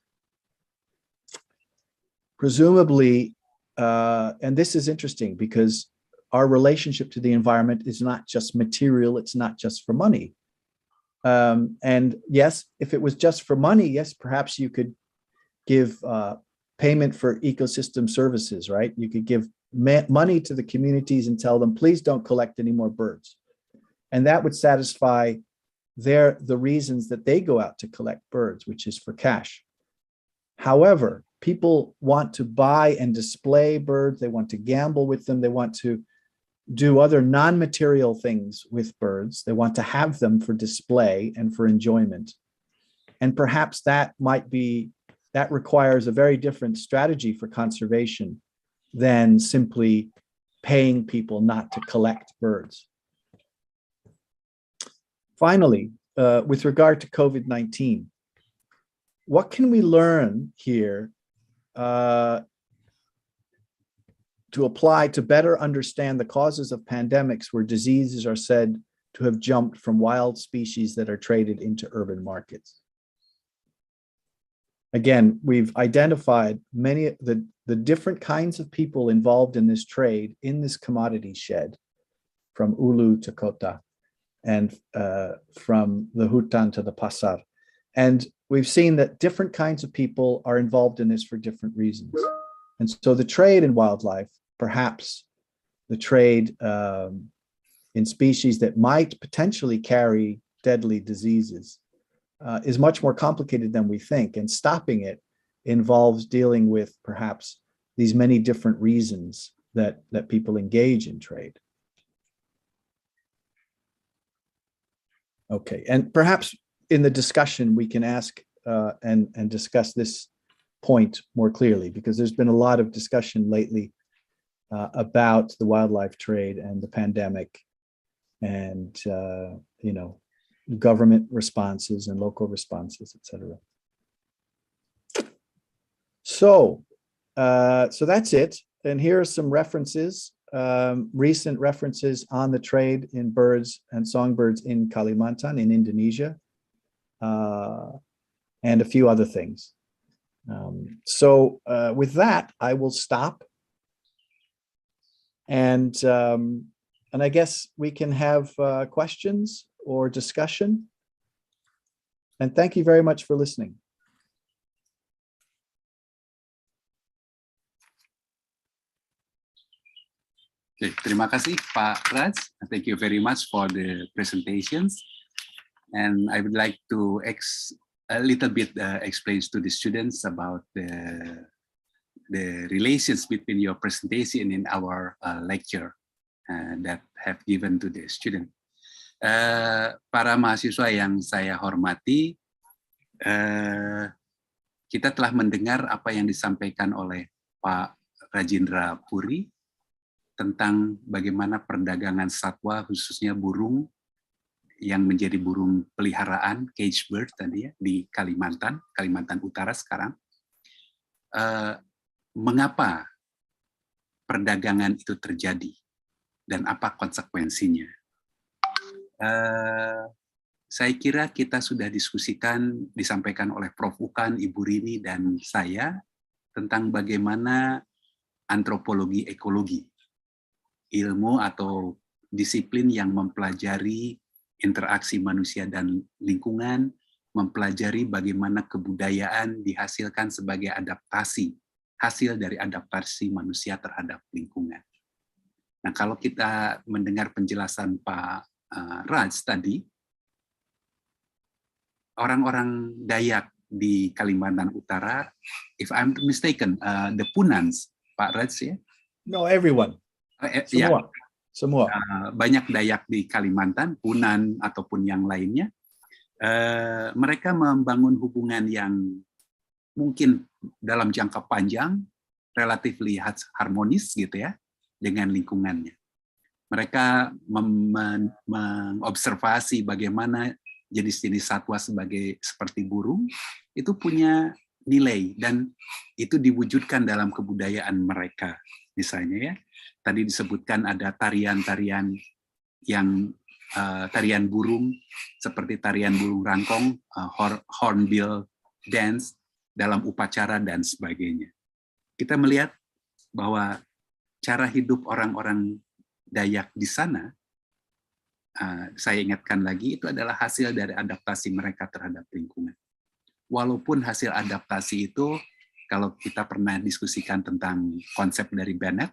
Presumably, and this is interesting because our relationship to the environment is not just material, it's not just for money. And yes, if it was just for money, yes, perhaps you could give payment for ecosystem services, right? You could give money to the communities and tell them, please don't collect any more birds. And that would satisfy the reasons that they go out to collect birds, which is for cash. However, people want to buy and display birds. They want to gamble with them. They want to do other non-material things with birds. They want to have them for display and for enjoyment. And perhaps that requires a very different strategy for conservation than simply paying people not to collect birds. Finally, with regard to COVID-19, what can we learn here to apply to better understand the causes of pandemics where diseases are said to have jumped from wild species that are traded into urban markets. Again, we've identified many of the different kinds of people involved in this trade in this commodity shed, from Ulu to Kota, and from the hutan to the pasar. And we've seen that different kinds of people are involved in this for different reasons. And so the trade in wildlife, perhaps the trade in species that might potentially carry deadly diseases, is much more complicated than we think. And stopping it involves dealing with perhaps these many different reasons that people engage in trade. Okay, and perhaps in the discussion we can ask and discuss this point more clearly, because there's been a lot of discussion lately about the wildlife trade and the pandemic, and you know, government responses and local responses, etc. So that's it. And here are some references, recent references on the trade in birds and songbirds in Kalimantan in Indonesia, and a few other things. With that, I will stop, and I guess we can have questions or discussion. And thank you very much for listening. Okay, terima kasih Pak Raj. Thank you very much for the presentations. And I would like to a little bit explain to the students about the relations between your presentation and our lecture that have given to the student. Para mahasiswa yang saya hormati, kita telah mendengar apa yang disampaikan oleh Pak Rajendra Puri tentang bagaimana perdagangan satwa, khususnya burung yang menjadi burung peliharaan, cage bird tadi ya, di Kalimantan Utara sekarang. Mengapa perdagangan itu terjadi dan apa konsekuensinya? Saya kira kita sudah diskusikan, disampaikan oleh Prof. Ukan, Ibu Rini, dan saya tentang bagaimana antropologi ekologi, ilmu atau disiplin yang mempelajari interaksi manusia dan lingkungan, mempelajari bagaimana kebudayaan dihasilkan sebagai adaptasi, hasil dari adaptasi manusia terhadap lingkungan. Nah, kalau kita mendengar penjelasan Pak Raj tadi, orang-orang Dayak di Kalimantan Utara, if I'm mistaken, the Punans, Pak Raj ya? No, everyone. Semua. Ya, semua. Banyak Dayak di Kalimantan, Punan ataupun yang lainnya, mereka membangun hubungan yang mungkin dalam jangka panjang, relatif harmonis gitu ya, dengan lingkungannya. Mereka mengobservasi bagaimana jenis-jenis satwa seperti burung itu punya nilai dan itu diwujudkan dalam kebudayaan mereka. Misalnya ya, tadi disebutkan ada tarian-tarian yang tarian burung seperti tarian burung rangkong, hornbill dance dalam upacara dan sebagainya. Kita melihat bahwa cara hidup orang-orang Dayak di sana, saya ingatkan lagi, itu adalah hasil dari adaptasi mereka terhadap lingkungan. Walaupun hasil adaptasi itu, kalau kita pernah diskusikan tentang konsep dari Bennett,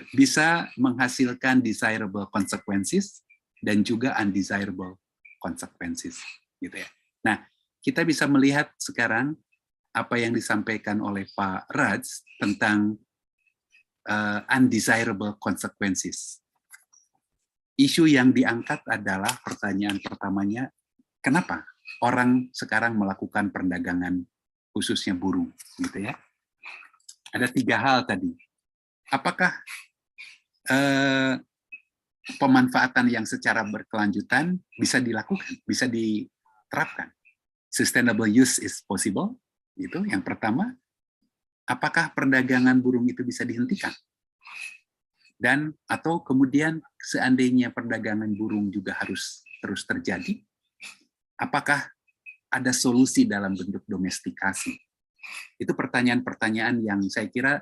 bisa menghasilkan desirable consequences dan juga undesirable consequences, gitu ya. Nah, kita bisa melihat sekarang apa yang disampaikan oleh Pak Raj tentang undesirable consequences. Isu yang diangkat adalah pertanyaan pertamanya, kenapa orang sekarang melakukan perdagangan khususnya burung, gitu ya? Ada 3 hal tadi. Apakah pemanfaatan yang secara berkelanjutan bisa dilakukan, bisa diterapkan? Sustainable use is possible, itu yang pertama. apakah perdagangan burung itu bisa dihentikan? Dan atau kemudian seandainya perdagangan burung juga harus terus terjadi, apakah ada solusi dalam bentuk domestikasi? Itu pertanyaan-pertanyaan yang saya kira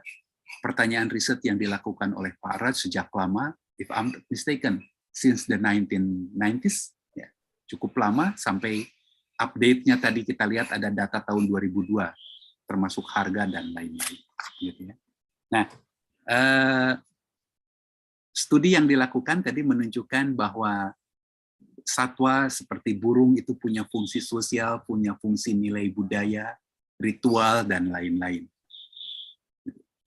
pertanyaan riset yang dilakukan oleh Pak Raj sejak lama, if I'm not mistaken, since the 1990s, ya, cukup lama sampai update-nya tadi kita lihat ada data tahun 2002, termasuk harga dan lain-lain. Gitu ya. Nah, studi yang dilakukan tadi menunjukkan bahwa satwa seperti burung itu punya fungsi sosial, punya fungsi nilai budaya, ritual, dan lain-lain.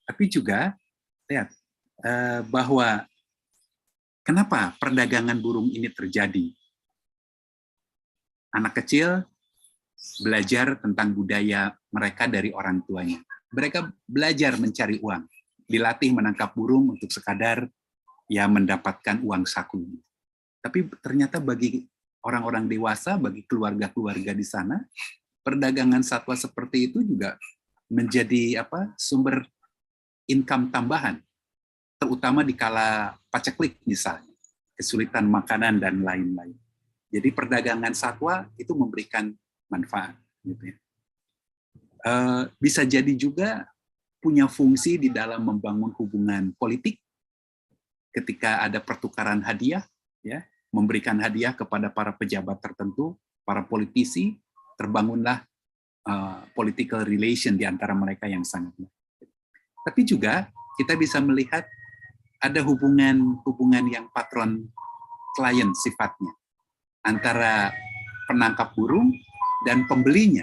Tapi juga lihat bahwa kenapa perdagangan burung ini terjadi. Anak kecil belajar tentang budaya mereka dari orang tuanya. Mereka belajar mencari uang, dilatih menangkap burung untuk sekadar ya mendapatkan uang saku. Tapi ternyata bagi orang-orang dewasa, bagi keluarga-keluarga di sana, perdagangan satwa seperti itu juga menjadi sumber income tambahan, terutama di kala paceklik misalnya, kesulitan makanan dan lain-lain. Jadi perdagangan satwa itu memberikan manfaat. Gitu ya. Bisa jadi juga punya fungsi di dalam membangun hubungan politik ketika ada pertukaran hadiah, ya, memberikan hadiah kepada para pejabat tertentu, para politisi, terbangunlah political relation di antara mereka yang sangat baik. Tapi juga kita bisa melihat ada hubungan yang patron-client sifatnya antara penangkap burung dan pembelinya.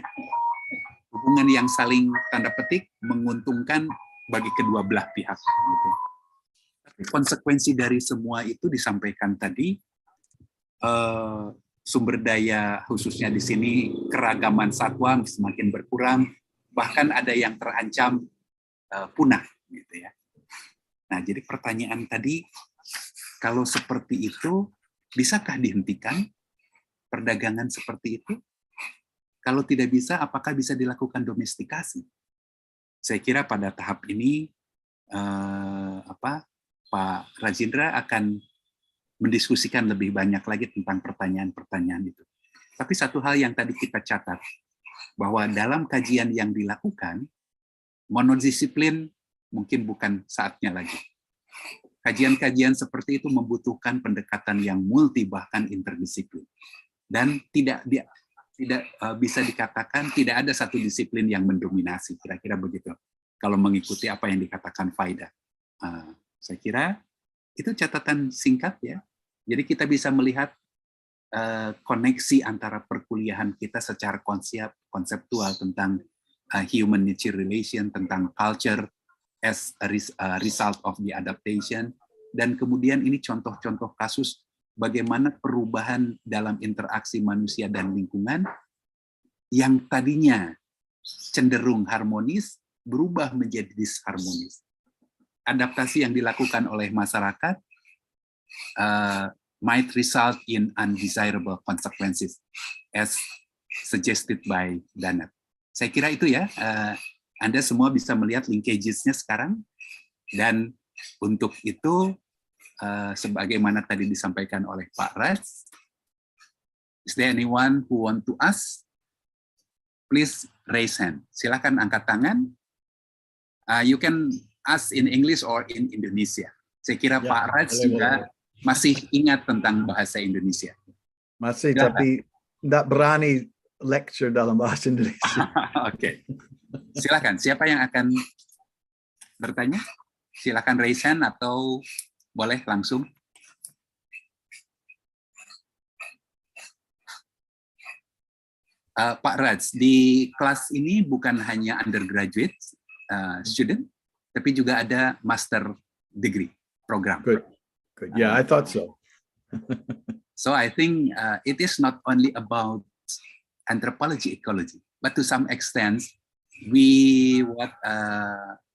Hubungan yang saling tanda petik menguntungkan bagi kedua belah pihak. Gitu. Tapi konsekuensi dari semua itu disampaikan tadi, sumber daya khususnya di sini keragaman satwa semakin berkurang, bahkan ada yang terancam punah, gitu ya. Nah, jadi pertanyaan tadi, kalau seperti itu, bisakah dihentikan perdagangan seperti itu? Kalau tidak bisa, apakah bisa dilakukan domestikasi? Saya kira pada tahap ini Pak Rajendra akan mendiskusikan lebih banyak lagi tentang pertanyaan-pertanyaan itu. Tapi satu hal yang tadi kita catat, bahwa dalam kajian yang dilakukan, monodisiplin mungkin bukan saatnya lagi. Kajian-kajian seperti itu membutuhkan pendekatan yang multi bahkan interdisiplin. Dan tidak bisa dikatakan tidak ada satu disiplin yang mendominasi, kira-kira begitu. Kalau mengikuti apa yang dikatakan Faida. Saya kira itu catatan singkat ya. Jadi kita bisa melihat koneksi antara perkuliahan kita secara konseptual tentang human nature relation, tentang culture as a result of the adaptation, dan kemudian ini contoh-contoh kasus bagaimana perubahan dalam interaksi manusia dan lingkungan yang tadinya cenderung harmonis berubah menjadi disharmonis. Adaptasi yang dilakukan oleh masyarakat might result in undesirable consequences as suggested by Danat. Saya kira itu ya, Anda semua bisa melihat linkages-nya sekarang, dan untuk itu sebagaimana tadi disampaikan oleh Pak Raj, is there anyone who want to ask? Please raise hand. Silakan angkat tangan. You can ask in English or in Indonesia. Saya kira ya, Pak Raj juga masih ingat tentang bahasa Indonesia. Masih, tapi tidak berani lecture dalam bahasa Indonesia. Oke. Silakan. Siapa yang akan bertanya? Silakan raise hand atau boleh langsung. Pak Raj, di kelas ini bukan hanya undergraduate student, tapi juga ada master degree program. Good. Good. Yeah, I thought so. So I think it is not only about anthropology ecology, but to some extent we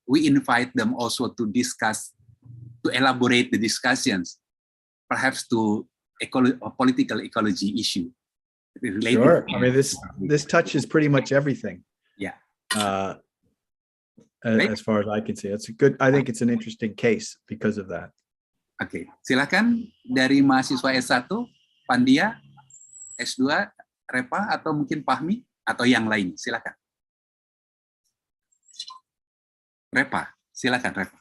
invite them also to discuss, to elaborate the discussions, perhaps to political ecology issue. Sure. I mean, this touches pretty much everything. Yeah. as far as I can see. It's a good. I think it's an interesting case because of that. Oke, silakan dari mahasiswa S1, Pandia, S2, Repa, atau mungkin Fahmi, atau yang lain. Silakan. Repa, silakan Repa.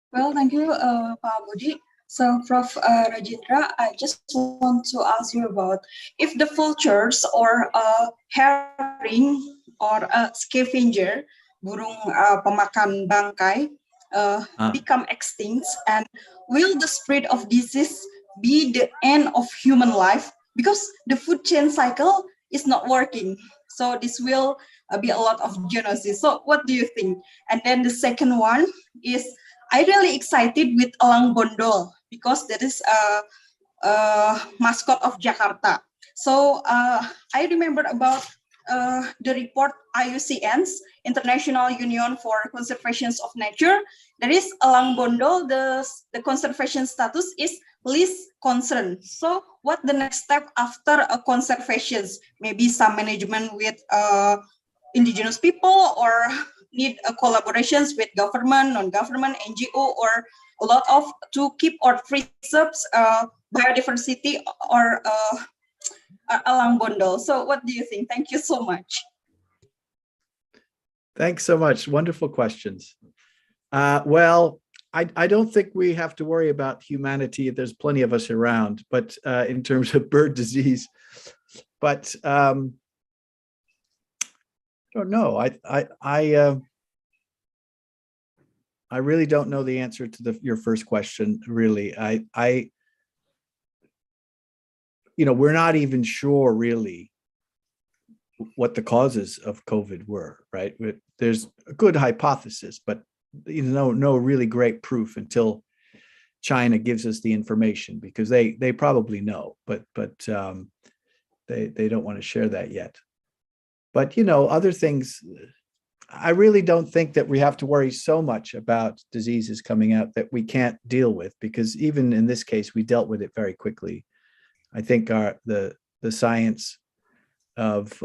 Well, thank you, Pak Budi. So, Prof. Rajendra, I just want to ask you about if the vultures or herring or scavenger, burung pemakan bangkai, become extinct, and will the spread of disease be the end of human life? Because the food chain cycle is not working. So this will be a lot of genocide. So what do you think? And then the second one is, I really excited with elang bondol because that is a mascot of Jakarta. So I remember about the report IUCN's International Union for Conservation of Nature. There is elang bondol. The conservation status is least concern. So what the next step after a conservation? Maybe some management with indigenous people, or need collaborations with government, non-government, NGO, or a lot of to keep or preserves biodiversity or elang bondol. So what do you think? Thank you so much. Thanks so much. Wonderful questions. Well, I don't think we have to worry about humanity. There's plenty of us around, but in terms of bird disease, but I don't know. I really don't know the answer to your first question. Really, we're not even sure really what the causes of COVID were, right? There's a good hypothesis, but no really great proof until China gives us the information, because they probably know, but they don't want to share that yet. But other things, I really don't think that we have to worry so much about diseases coming out that we can't deal with, because even in this case, we dealt with it very quickly. I think the science of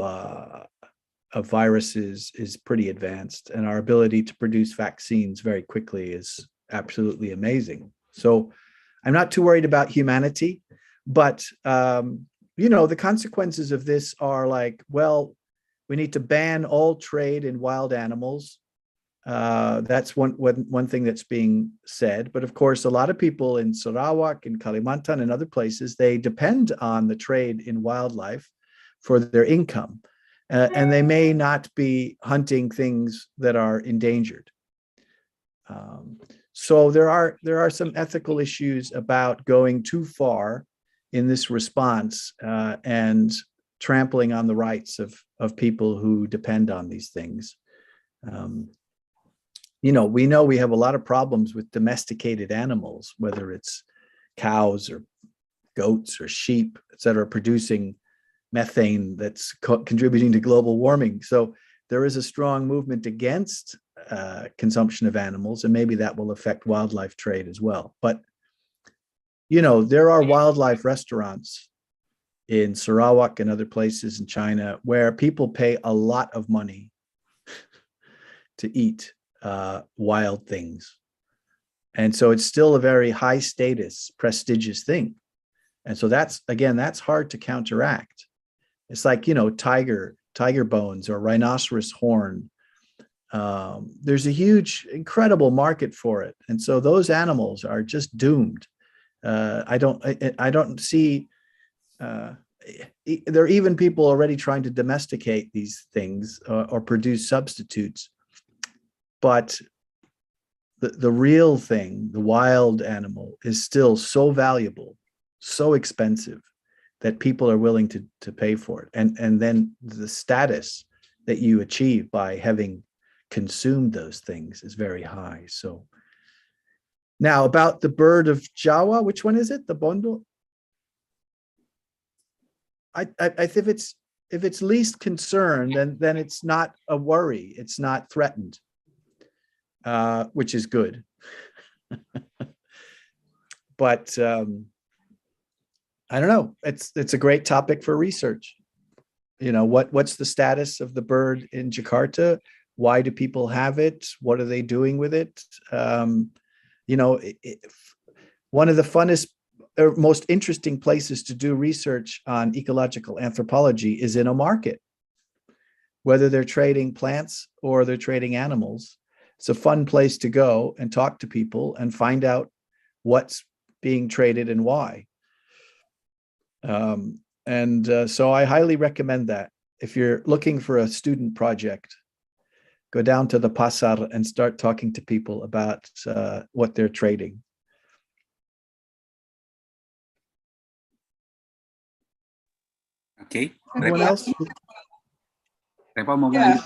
viruses is pretty advanced, and our ability to produce vaccines very quickly is absolutely amazing. So I'm not too worried about humanity, but the consequences of this are like, well, we need to ban all trade in wild animals. That's one thing that's being said. But of course, a lot of people in Sarawak, in Kalimantan, and other places, they depend on the trade in wildlife for their income. And they may not be hunting things that are endangered. So there are some ethical issues about going too far in this response and trampling on the rights of people who depend on these things. We know we have a lot of problems with domesticated animals, whether it's cows or goats or sheep, et cetera, producing methane that's contributing to global warming. So there is a strong movement against consumption of animals, and maybe that will affect wildlife trade as well. But, there are wildlife restaurants in Sarawak and other places in China where people pay a lot of money to eat wild things. And so it's still a very high status, prestigious thing. And so that's hard to counteract. It's like, tiger bones or rhinoceros horn. There's a huge, incredible market for it. And so those animals are just doomed. I don't see, there are even people already trying to domesticate these things or produce substitutes. But the real thing, the wild animal, is still so valuable, so expensive, that people are willing to pay for it. And then the status that you achieve by having consumed those things is very high. So now about the bird of Jawa, which one is it? The bondol? I think if it's least concern, then it's not a worry. It's not threatened, which is good. But I don't know. It's a great topic for research. What's the status of the bird in Jakarta? why do people have it? What are they doing with it? You know, one of the funnest or most interesting places to do research on ecological anthropology is in a market, whether they're trading plants or they're trading animals. It's a fun place to go and talk to people and find out what's being traded and why. So I highly recommend that. If you're looking for a student project, go down to the pasar and start talking to people about what they're trading. Okay. Anyone else? Repa mau Yeah. lanjut?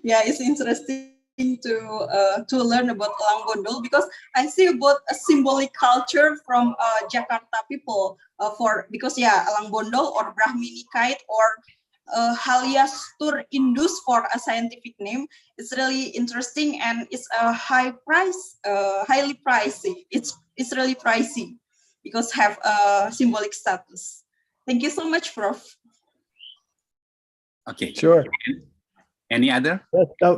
Yeah, it's interesting to learn about Elang Bondol because I see about a symbolic culture from Jakarta people because Elang Bondol or Brahmini kite or Haliastur Indus for a scientific name. It's really interesting and it's a highly pricey. It's really pricey because have a symbolic status. Thank you so much, Prof. Okay. Sure. Any other?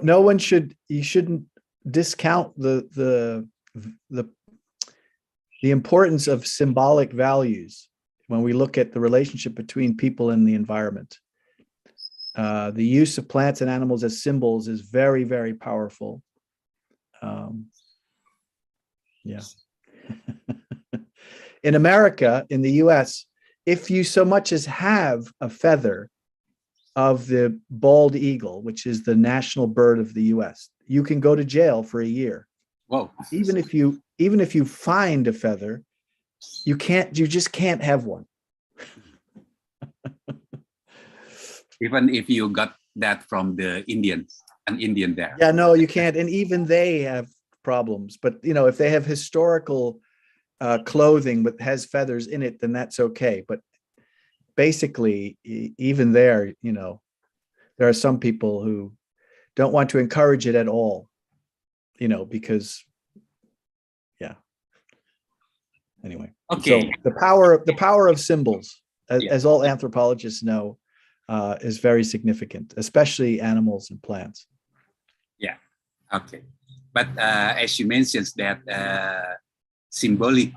No one should. You shouldn't discount the importance of symbolic values when we look at the relationship between people and the environment. The use of plants and animals as symbols is very, very powerful. Yeah. In America, in the US, if you so much as have a feather of the bald eagle, which is the national bird of the US, you can go to jail for a year. Whoa. Even if you find a feather, you just can't have one. Even if you got that from the Indians, an Indian there. Yeah, no, you can't. And even they have problems. But, you know, if they have historical clothing that has feathers in it, then that's okay. But basically, even there, you know, there are some people who don't want to encourage it at all, you know, because, yeah. Anyway, Okay. So the power of symbols, as all anthropologists know, is very significant, especially animals and plants. Yeah. Okay. But as you mentioned that symbolic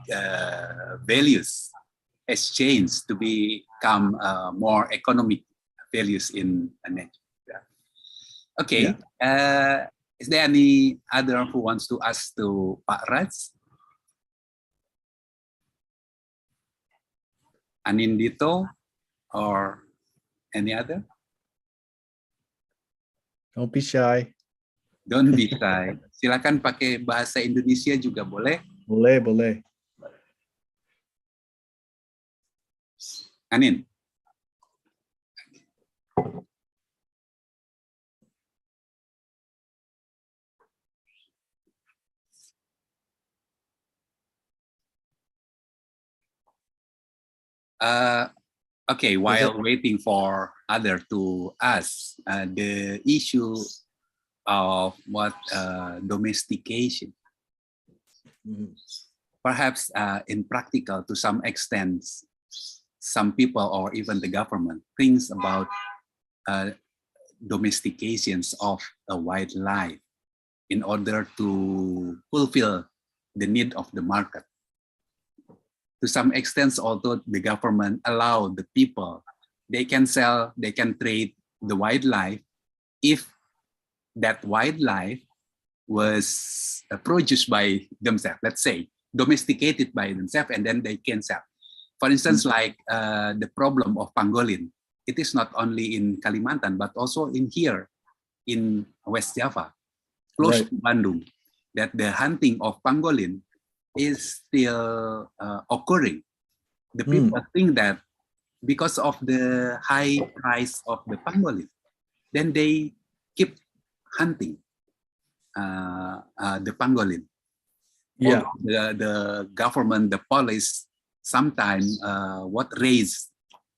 values has changed to become more economic values in nature. Yeah. Okay. Yeah. Is there any other who wants to ask to Pak Raj? Anindito or any other? Don't be shy. Don't be shy. Silakan pakai bahasa Indonesia juga boleh. Boleh. Anin. Okay, while waiting for other to ask, the issue of what domestication, perhaps in practical to some extent, some people or even the government thinks about domestications of a wildlife in order to fulfill the need of the market. To some extent, although the government allow the people, they can sell, they can trade the wildlife if that wildlife was produced by themselves, let's say, domesticated by themselves, and then they can sell. For instance, like the problem of pangolin. It is not only in Kalimantan, but also in here, in West Java, close to Bandung, that the hunting of pangolin is still occurring. The people think that because of the high price of the pangolin, then they keep hunting the pangolin. Yeah. The government, the police, sometimes raise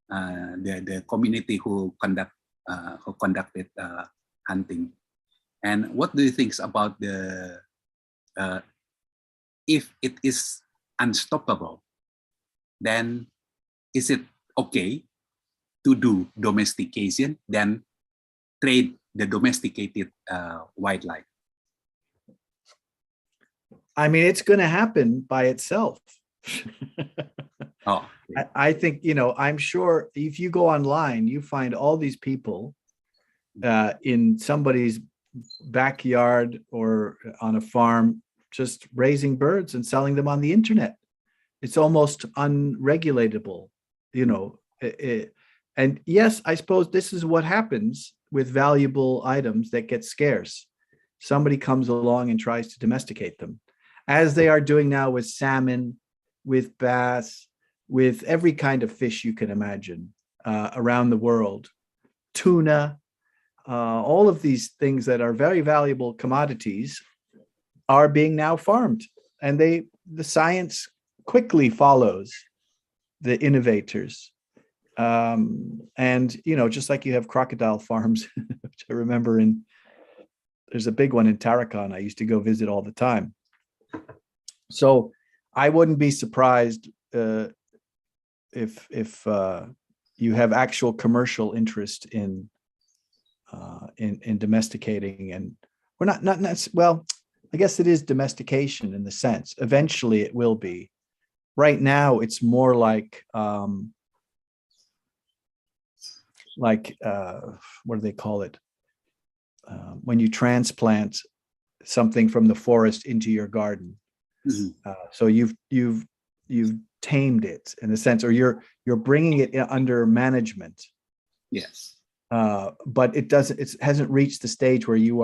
the community who conducted hunting. And what do you think about the if it is unstoppable, then is it okay to do domestication, then trade the domesticated wildlife? I mean, it's going to happen by itself. Oh, okay. I think, I'm sure if you go online, you find all these people in somebody's backyard or on a farm, just raising birds and selling them on the internet. It's almost unregulatable, and yes, I suppose this is what happens with valuable items that get scarce. Somebody comes along and tries to domesticate them, as they are doing now with salmon, with bass, with every kind of fish you can imagine around the world, tuna, all of these things that are very valuable commodities are being now farmed, and the science quickly follows the innovators. And just like you have crocodile farms, which I remember there's a big one in Tarakan I used to go visit all the time. So I wouldn't be surprised if you have actual commercial interest in domesticating, and we're not well, I guess it is domestication in the sense. Eventually it will be. Right now it's more like what do they call it? When you transplant something from the forest into your garden. Mm-hmm. So you've tamed it in a sense, or you're bringing it under management. Yes. But it hasn't reached the stage where you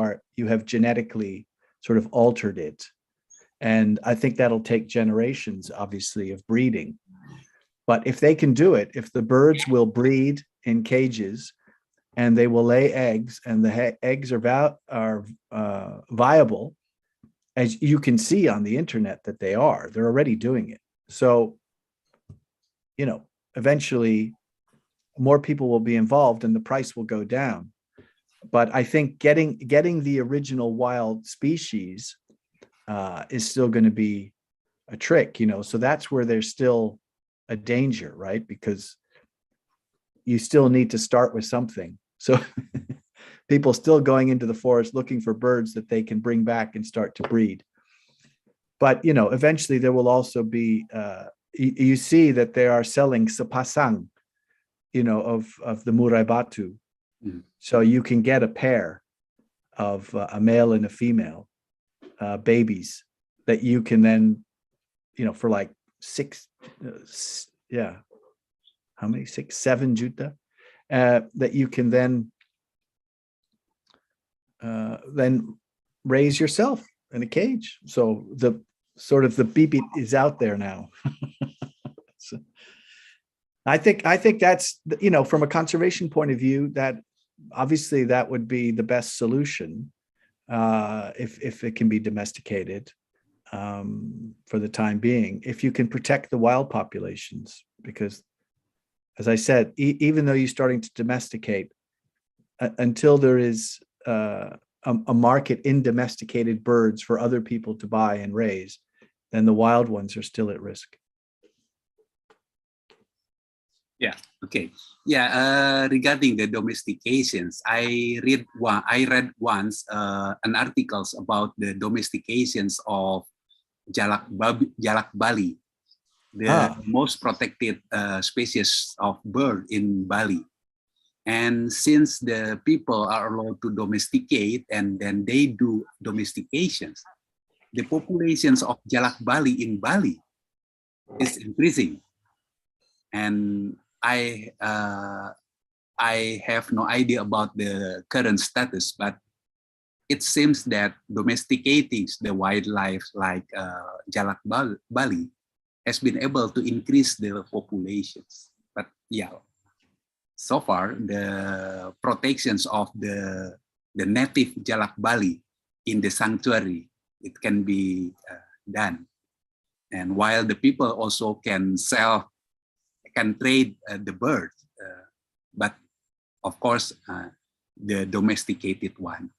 have genetically sort of altered it. And I think that'll take generations, obviously, of breeding. But if they can do it, if the birds will breed in cages and they will lay eggs, and the eggs are viable, as you can see on the internet that they're already doing it. So, eventually more people will be involved and the price will go down. But I think getting the original wild species is still going to be a trick, so that's where there's still a danger, right? Because you still need to start with something. So people still going into the forest looking for birds that they can bring back and start to breed. But, eventually there will also be, you see that they are selling sepasang, of the murai batu. Mm. So you can get a pair of a male and a female babies that you can then, for like 7 juta, that you can then raise yourself in a cage. So the beep is out there now. So I think that's, from a conservation point of view, that obviously that would be the best solution if it can be domesticated for the time being, if you can protect the wild populations. Because, as I said, even though you're starting to domesticate, until there is a market in domesticated birds for other people to buy and raise, then the wild ones are still at risk. Yeah. Okay. Yeah. Regarding the domestications, I read once an articles about the domestications of jalak Bali, the most protected species of bird in Bali. And since the people are allowed to domesticate and then they do domestications, the populations of jalak Bali in Bali is increasing. And I have no idea about the current status, but it seems that domesticating the wildlife like jalak Bali has been able to increase the populations. But yeah, so far the protections of the native jalak Bali in the sanctuary, it can be done. And while the people also can trade the bird, but of course the domesticated one.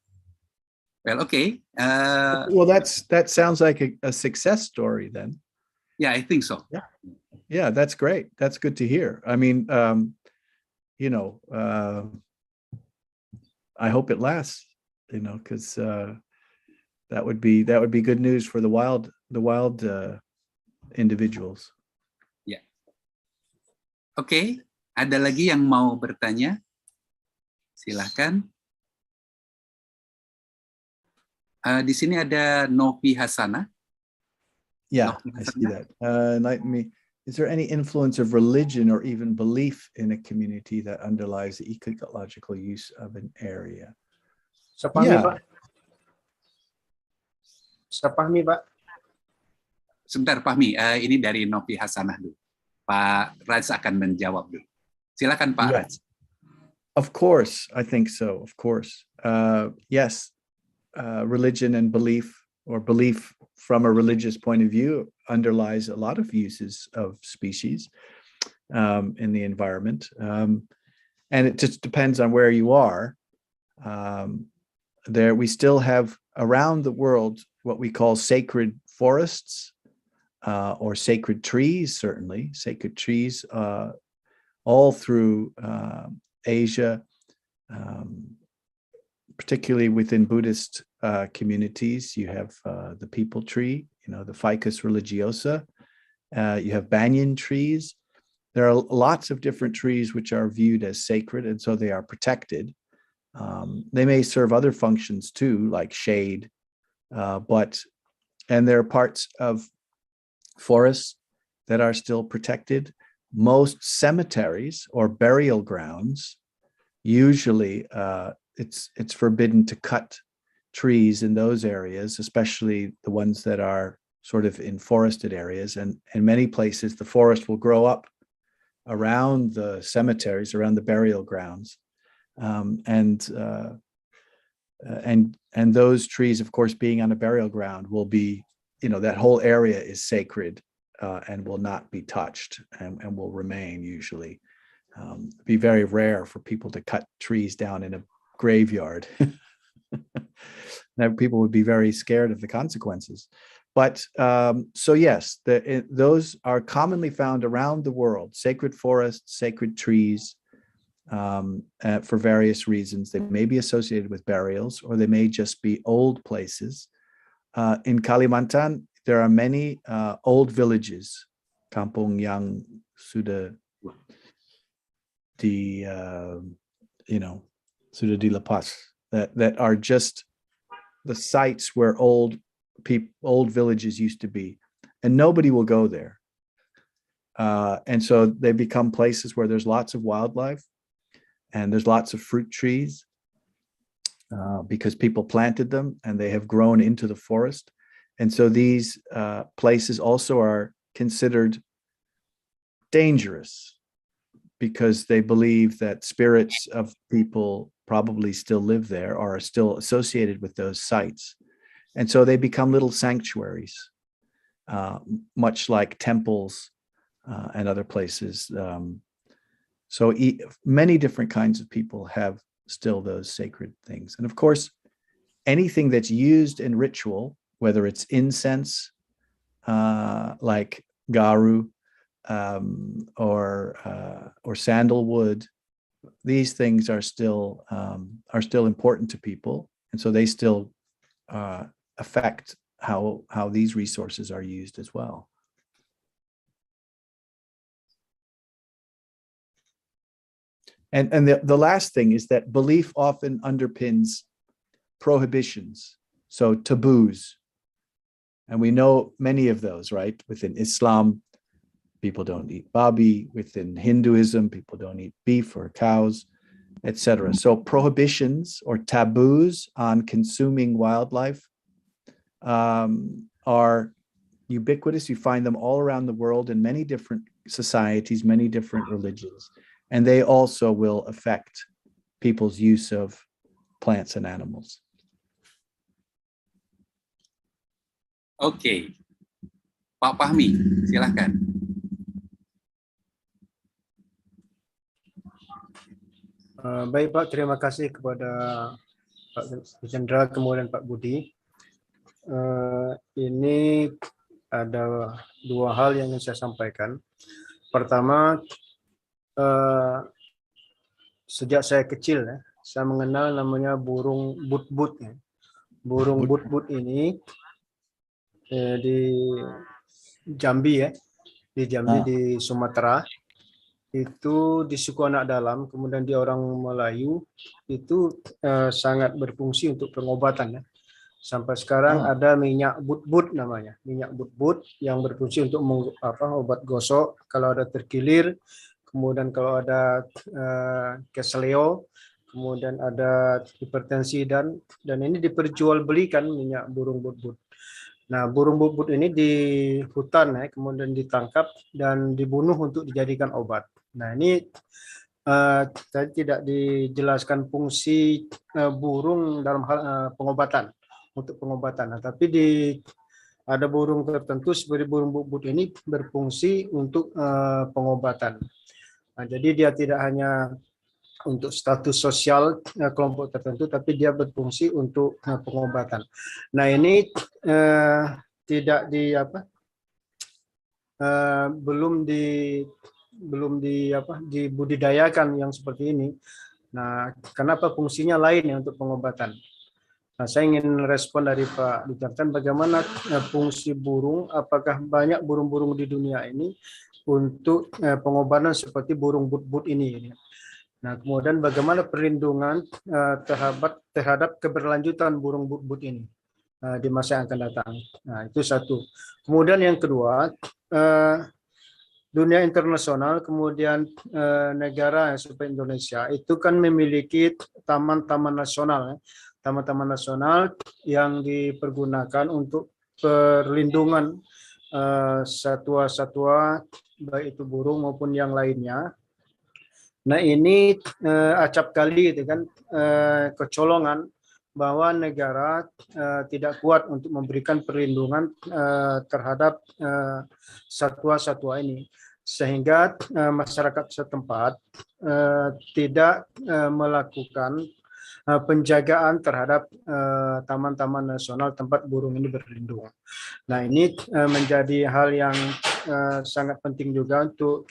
Well, okay. Well, that sounds like a success story then. Yeah, I think so. Yeah, that's great. That's good to hear. I mean, I hope it lasts, because that would be good news for the wild individuals. Ya. Oke, ada lagi yang mau bertanya? Silahkan. Di sini ada Novi Hasanah. Yeah, I see that. Enlighten me. Is there any influence of religion or even belief in a community that underlies the ecological use of an area? Sapahmi, Pak. Sapahmi, Pak. Sebentar, Fahmi. Ini dari Novi Hasanah dulu. Pak Raj akan menjawab dulu. Silakan, Pak Raj. Of course, I think so. Of course. Yes, religion and belief, or belief from a religious point of view, underlies a lot of uses of species in the environment. And it just depends on where you are. We still have around the world what we call sacred forests, or sacred trees, certainly. Sacred trees all through Asia, particularly within Buddhist communities. You have the people tree, the Ficus religiosa. You have banyan trees. There are lots of different trees which are viewed as sacred, and so they are protected. They may serve other functions too, like shade, and there are parts of forests that are still protected. Most cemeteries or burial grounds, usually it's forbidden to cut trees in those areas, especially the ones that are sort of in forested areas. And in many places, the forest will grow up around the cemeteries, around the burial grounds. And those trees, of course, being on a burial ground will be, that whole area is sacred and will not be touched and will remain usually. Be very rare for people to cut trees down in a graveyard. Now people would be very scared of the consequences. But so yes, those are commonly found around the world, sacred forests, sacred trees, for various reasons. They may be associated with burials, or they may just be old places. In Kalimantan, there are many old villages, kampung yang sudah sudah dilepas, that are just the sites where old villages used to be, and nobody will go there. And so they become places where there's lots of wildlife and there's lots of fruit trees, because people planted them and they have grown into the forest. And so these places also are considered dangerous because they believe that spirits of people probably still live there or are still associated with those sites. And so they become little sanctuaries, much like temples and other places. So many different kinds of people have still those sacred things. And of course, anything that's used in ritual, whether it's incense, like garu, or sandalwood, these things are still important to people, and so they still affect how these resources are used as well. And the last thing is that belief often underpins prohibitions, so taboos. And we know many of those, right? Within Islam, people don't eat babi. Within Hinduism, people don't eat beef or cows, etc. So prohibitions or taboos on consuming wildlife are ubiquitous. You find them all around the world in many different societies, many different religions. And they also will affect people's use of plants and animals. Oke, Pak Fahmi, silahkan. Baik Pak, terima kasih kepada Pak Chandra kemudian Pak Budi. Ini ada dua hal yang ingin saya sampaikan. Pertama, sejak saya kecil ya, saya mengenal namanya burung but-but. Ya. Burung but-but ini di Jambi ya, di Jambi di Sumatera itu di suku anak dalam, kemudian di orang Melayu itu sangat berfungsi untuk pengobatan ya. Sampai sekarang ada minyak but-but namanya, minyak but-but yang berfungsi untuk obat gosok kalau ada terkilir, kemudian kalau ada keseleo, kemudian ada hipertensi dan ini diperjualbelikan minyak burung but-but. Nah, burung but-but ini di hutan ya, kemudian ditangkap dan dibunuh untuk dijadikan obat. Nah, ini tadi tidak dijelaskan fungsi burung dalam hal pengobatan, untuk pengobatan. Nah, tapi ada burung tertentu seperti burung but-but ini berfungsi untuk pengobatan. Nah, jadi dia tidak hanya untuk status sosial kelompok tertentu, tapi dia berfungsi untuk pengobatan. Nah, ini tidak belum dibudidayakan yang seperti ini. Nah, kenapa fungsinya lain ya untuk pengobatan? Nah, saya ingin respon dari Pak Dijartan bagaimana fungsi burung, apakah banyak burung-burung di dunia ini untuk pengobatan seperti burung but-but ini. Nah, kemudian bagaimana perlindungan terhadap keberlanjutan burung but-but ini di masa yang akan datang. Nah, itu satu. Kemudian yang kedua, dunia internasional, kemudian negara seperti Indonesia itu kan memiliki taman-taman nasional, taman-taman nasional yang dipergunakan untuk perlindungan satwa-satwa baik itu burung maupun yang lainnya. Nah, ini acap kali gitu kan kecolongan bahwa negara tidak kuat untuk memberikan perlindungan terhadap satwa-satwa ini, sehingga masyarakat setempat tidak melakukan penjagaan terhadap taman-taman nasional tempat burung ini berlindung. Nah, ini menjadi hal yang sangat penting juga untuk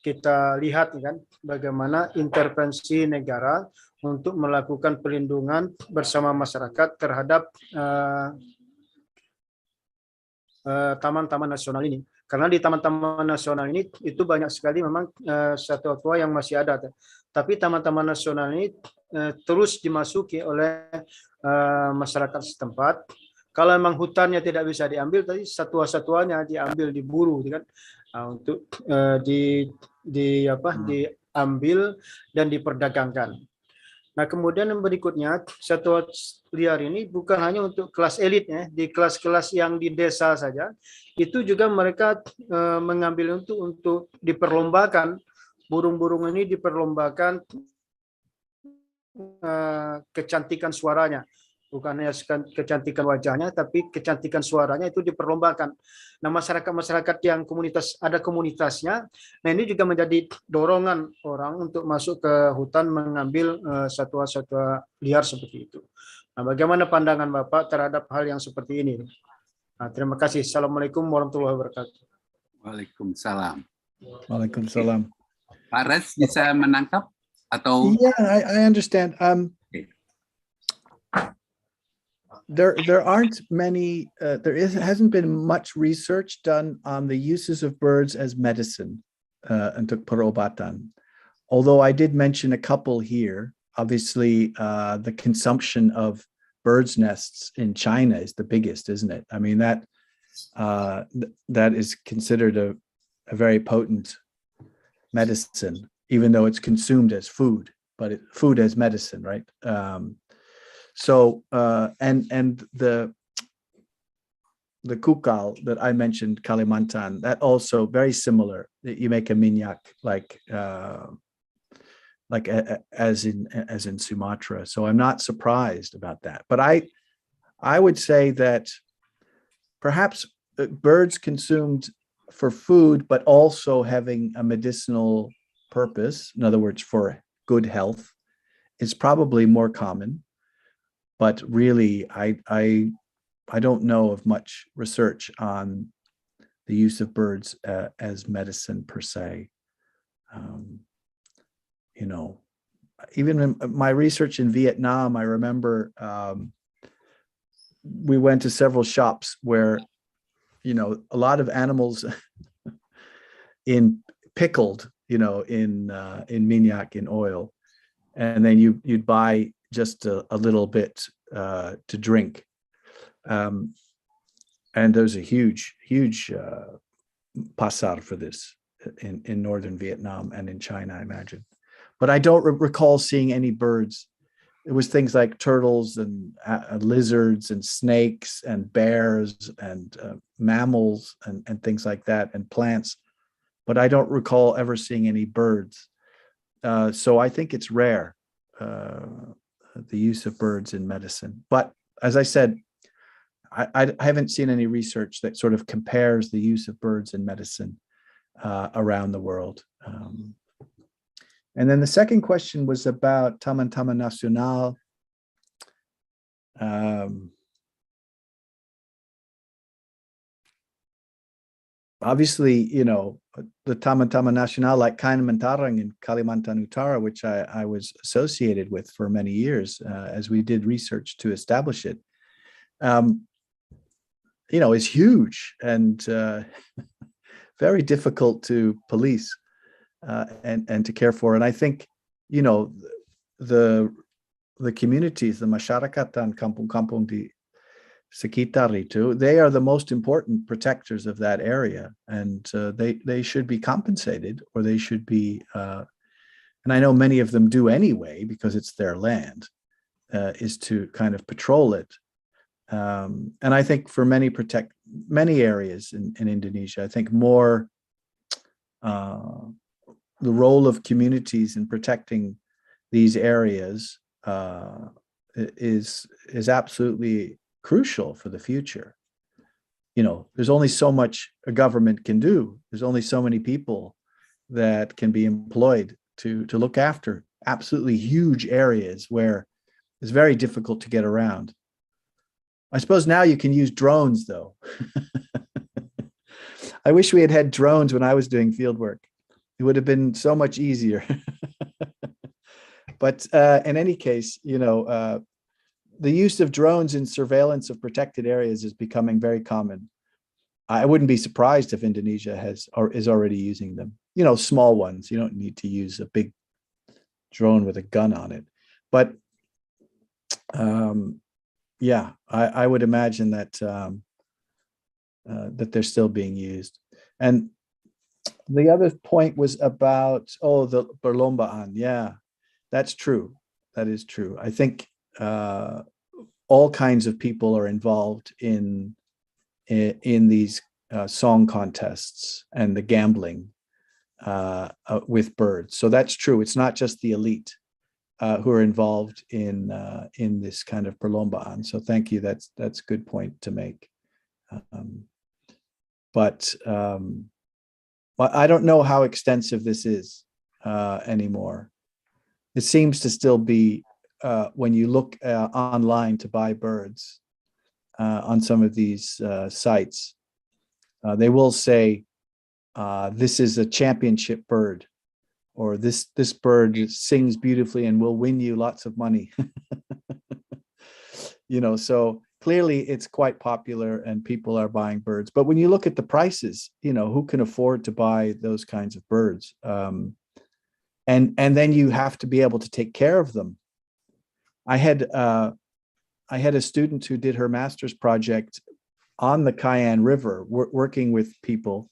kita lihat kan bagaimana intervensi negara untuk melakukan perlindungan bersama masyarakat terhadap taman-taman nasional ini. Karena di taman-taman nasional ini itu banyak sekali memang satwa-satwa yang masih ada. Tapi taman-taman nasional ini terus dimasuki oleh masyarakat setempat. Kalau memang hutannya tidak bisa diambil, tadi satwa-satwanya diambil, diburu, kan? Nah, untuk diambil dan diperdagangkan. Nah, kemudian yang berikutnya, satwa liar ini bukan hanya untuk kelas elit ya, di kelas-kelas yang di desa saja, itu juga mereka mengambil untuk diperlombakan, burung-burung ini diperlombakan kecantikan suaranya. Bukan hanya kecantikan wajahnya, tapi kecantikan suaranya itu diperlombakan. Nah, masyarakat-masyarakat yang ada komunitasnya, nah ini juga menjadi dorongan orang untuk masuk ke hutan mengambil satwa-satwa liar seperti itu. Nah, bagaimana pandangan Bapak terhadap hal yang seperti ini? Nah, terima kasih. Assalamualaikum warahmatullahi wabarakatuh. Waalaikumsalam. Waalaikumsalam. Pak Res bisa menangkap atau? Yeah, I understand. There aren't many, hasn't been much research done on the uses of birds as medicine untuk perobatan. Although I did mention a couple here, obviously the consumption of birds' nests in China is the biggest, isn't it? I mean, that is considered a very potent medicine, even though it's consumed as food, but food as medicine, right? So and the kukal that I mentioned, Kalimantan, that also very similar. You make a minyak like as in Sumatra. So I'm not surprised about that. But I would say that perhaps birds consumed for food, but also having a medicinal purpose, in other words, for good health, is probably more common. But really, I don't know of much research on the use of birds as medicine per se. even in my research in Vietnam, I remember we went to several shops where, you know, a lot of animals in pickled, you know, in minyak, in oil, and then you'd buy just a little bit to drink. And there's a huge pasar for this in northern Vietnam and in China, I imagine. But I don't recall seeing any birds. It was things like turtles and lizards and snakes and bears and mammals and things like that, and plants. But I don't recall ever seeing any birds. So I think it's rare, the use of birds in medicine. But as I said, I haven't seen any research that sort of compares the use of birds in medicine around the world. And then the second question was about Taman-Taman Nasional. Obviously, you know, the Taman-Taman Nasional, like Kalimantan in Kalimantan Utara, which I was associated with for many years as we did research to establish it, you know, is huge and very difficult to police and to care for. And I think, you know, the communities, the masyarakatan kampung-kampung di sekitar itu, they are the most important protectors of that area, and they should be compensated, or they should be, and I know many of them do anyway because it's their land, is to kind of patrol it. And I think for many areas in Indonesia, I think more the role of communities in protecting these areas is absolutely crucial for the future. You know, there's only so much a government can do. There's only so many people that can be employed to look after absolutely huge areas where it's very difficult to get around. I suppose now you can use drones, though. I wish we had had drones when I was doing field work. It would have been so much easier. But in any case, you know, the use of drones in surveillance of protected areas is becoming very common. I wouldn't be surprised if Indonesia has or is already using them. You know, small ones. You don't need to use a big drone with a gun on it. But yeah, I would imagine that that they're still being used. And the other point was about, the perlombaan. Yeah, that's true. That is true. I think all kinds of people are involved in these song contests and the gambling with birds. So that's true. It's not just the elite who are involved in this kind of perlombaan. So thank you. That's a good point to make. But I don't know how extensive this is anymore. It seems to still be, when you look online to buy birds on some of these sites, they will say, this is a championship bird, or this bird sings beautifully and will win you lots of money. You know, so clearly it's quite popular and people are buying birds. But when you look at the prices, you know, who can afford to buy those kinds of birds? And then you have to be able to take care of them. I had a student who did her master's project on the Cayenne River, working with people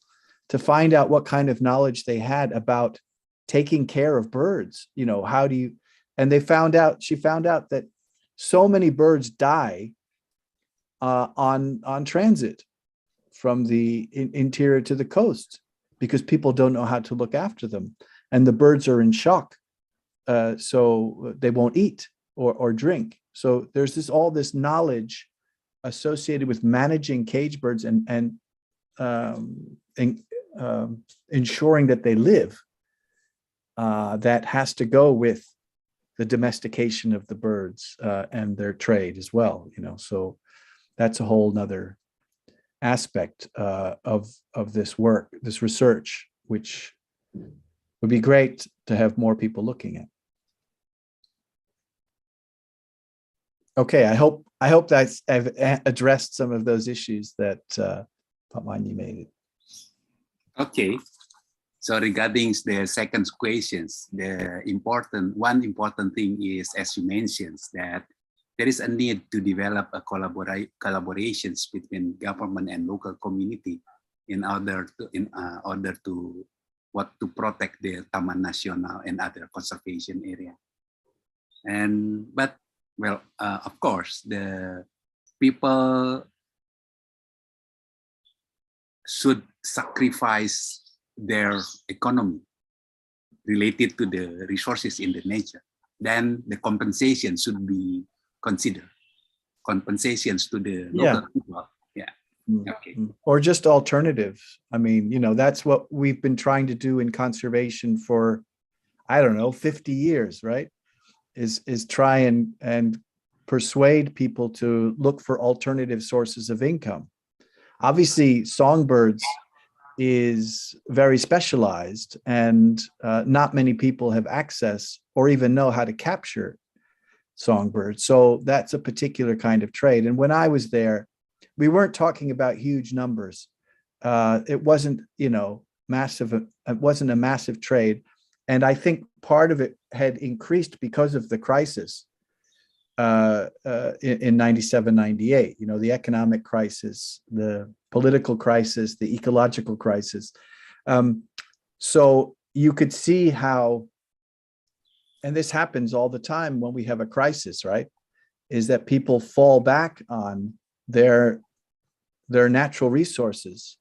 to find out what kind of knowledge they had about taking care of birds. You know, how do you? And she found out that so many birds die on transit from the interior to the coast because people don't know how to look after them, and the birds are in shock, so they won't eat or drink. So there's all this knowledge associated with managing cage birds and ensuring that they live, that has to go with the domestication of the birds and their trade as well. You know, so that's a whole nother aspect of this work, this research, which would be great to have more people looking at. Okay, I hope I've addressed some of those issues that Pamani made. Okay. So regarding the second questions, one important thing is, as you mentioned, that there is a need to develop a collaborations between government and local community in order to protect the Taman Nasional and other conservation area. But of course, the people should sacrifice their economy related to the resources in the nature. Then the compensation should be considered. Compensations to the local people. Yeah. Okay. Or just alternatives. I mean, that's what we've been trying to do in conservation for, I don't know, 50 years, right? Is try and persuade people to look for alternative sources of income. Obviously, songbirds is very specialized, and not many people have access or even know how to capture songbirds. So that's a particular kind of trade. And when I was there, we weren't talking about huge numbers. It wasn't, massive. It wasn't a massive trade. And I think part of it had increased because of the crisis in 97, 98, the economic crisis, the political crisis, the ecological crisis. So you could see how, and this happens all the time when we have a crisis, right? Is that people fall back on their natural resources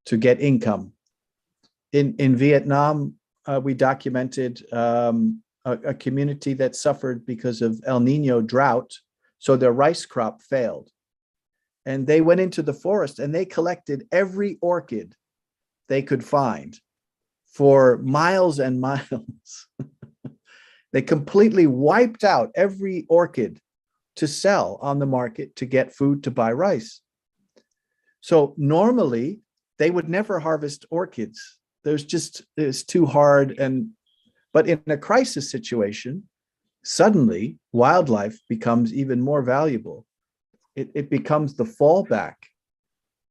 to get income. In Vietnam, we documented a community that suffered because of El Nino drought. So their rice crop failed. And they went into the forest and they collected every orchid they could find for miles and miles. They completely wiped out every orchid to sell on the market to get food to buy rice. So normally they would never harvest orchids. It's too hard. But in a crisis situation, suddenly wildlife becomes even more valuable. It becomes the fallback.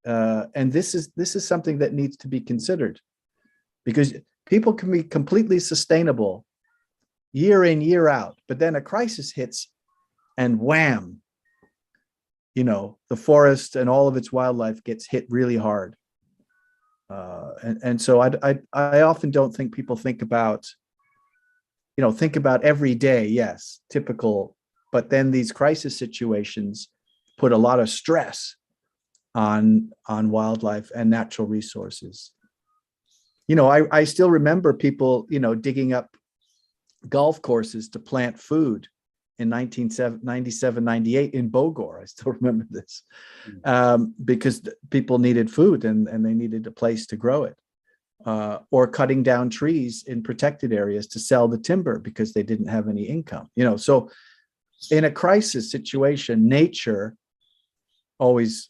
And this is something that needs to be considered, because people can be completely sustainable year in, year out, but then a crisis hits and wham, the forest and all of its wildlife gets hit really hard. And so I often don't think people think about every day, yes, typical, but then these crisis situations put a lot of stress on wildlife and natural resources. I still remember people, digging up golf courses to plant food in 1997, 98 in Bogor. I still remember this, because people needed food and they needed a place to grow it. Or cutting down trees in protected areas to sell the timber because they didn't have any income. So in a crisis situation, nature always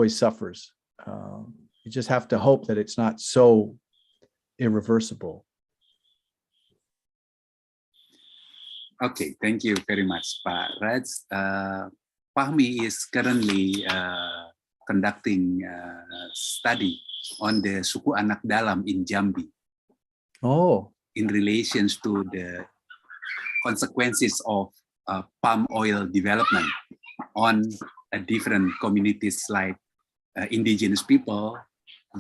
suffers. You just have to hope that it's not so irreversible. Okay, thank you very much, Pak Raj. Fahmi is currently conducting a study on the suku anak dalam in Jambi. Oh, in relations to the consequences of palm oil development on different communities like indigenous people,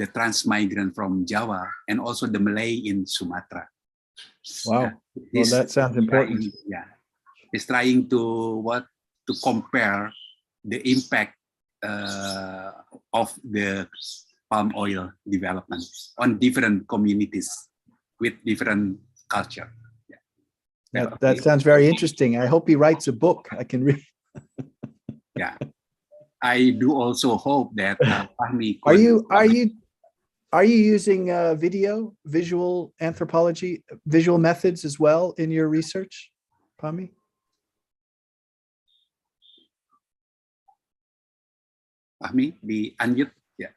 the transmigrant from Java, and also the Malay in Sumatra. wow. Well, that sounds important. He's trying to compare the impact of the palm oil development on different communities with different culture. That sounds very interesting. I hope he writes a book I can read. Yeah, I do also hope that Fahmi Are you using visual anthropology, visual methods as well in your research, Fahmi? Fahmi, di-unmute ya.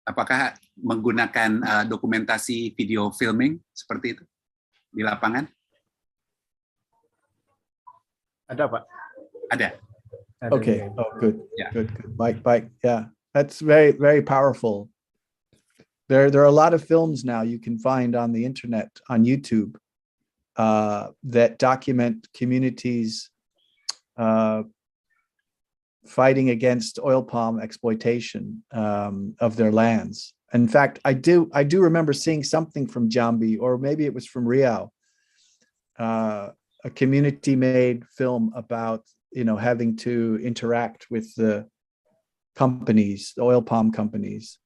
Apakah menggunakan dokumentasi video filming seperti itu di lapangan? Ada Pak. Ada. Ada Okay. dia. Oh, good. Yeah. Good. Bike. Yeah, that's very, very powerful. There are a lot of films now you can find on the internet, on YouTube, that document communities fighting against oil palm exploitation of their lands. In fact, I do remember seeing something from Jambi, or maybe it was from Riau, a community-made film about having to interact with the companies, the oil palm companies.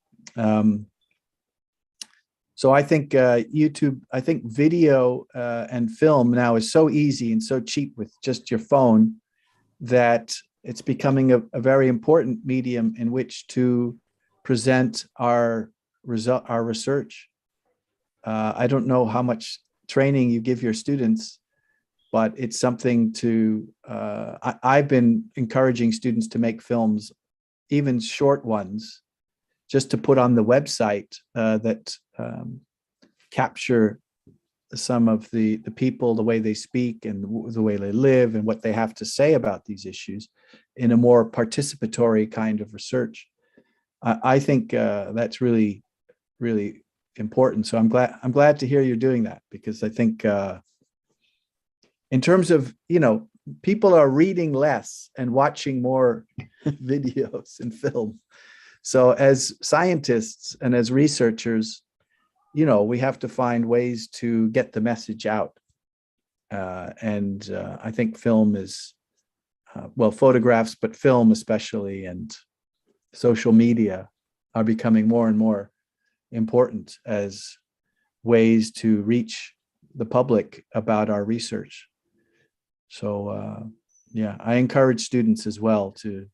So I think YouTube, I think video and film now is so easy and so cheap with just your phone that it's becoming a very important medium in which to present our research. I don't know how much training you give your students, but it's something to, I've been encouraging students to make films, even short ones, just to put on the website that capture some of the people, the way they speak and the way they live and what they have to say about these issues in a more participatory kind of research. I think that's really, really important. So I'm glad to hear you're doing that, because I think in terms of, people are reading less and watching more videos and film. So as scientists and as researchers, we have to find ways to get the message out. And I think film is, photographs, but film especially, and social media are becoming more and more important as ways to reach the public about our research. So, I encourage students as well to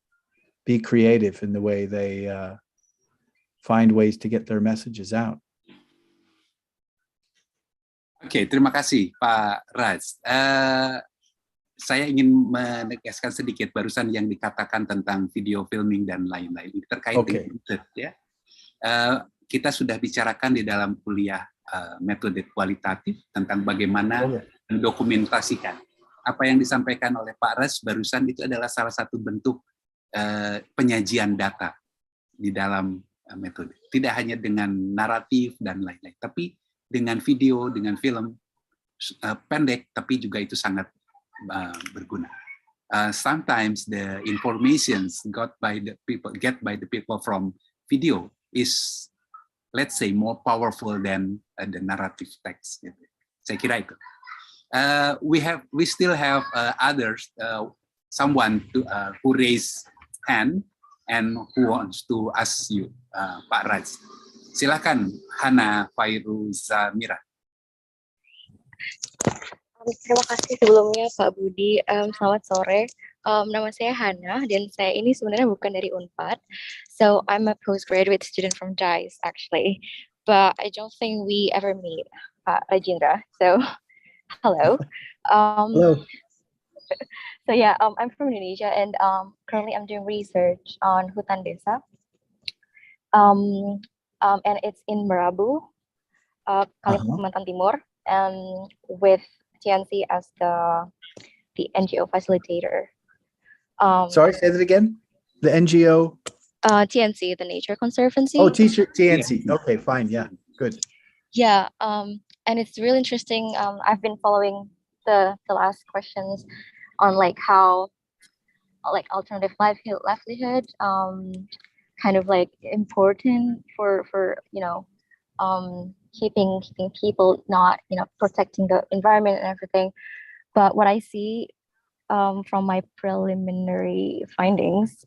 be creative in the way they find ways to get their messages out. Oke, terima kasih Pak Raj. Saya ingin menegaskan sedikit barusan yang dikatakan tentang video filming dan lain-lain terkait dengan riset, ya. Kita sudah bicarakan di dalam kuliah metode kualitatif tentang bagaimana mendokumentasikan. Apa yang disampaikan oleh Pak Raj barusan itu adalah salah satu bentuk penyajian data di dalam metode. Tidak hanya dengan naratif dan lain-lain, tapi dengan video, dengan film pendek, tapi juga itu sangat berguna. Sometimes the informations get by the people from video is, let's say, more powerful than the narrative text. Saya kira itu. We still have others, someone who raised hand and who wants to ask you, Pak Raj. Silakan, Hana Fairuzamira. Terima kasih sebelumnya Pak Budi. Selamat sore. Nama saya Hana dan saya ini sebenarnya bukan dari Unpad. So I'm a postgraduate student from JICE actually, but I don't think we ever meet Pak Rajendra. So hello. Hello. So I'm from Indonesia and currently I'm doing research on hutan desa. And it's in Merabu, Kalimantan Timur, and with TNC as the NGO facilitator. Sorry, say that again. The NGO. TNC, the Nature Conservancy. Oh, TNC. Okay, fine. Yeah, good. Yeah, and it's really interesting. I've been following the last questions on how alternative livelihood kind of important for keeping people not protecting the environment and everything. But what I see from my preliminary findings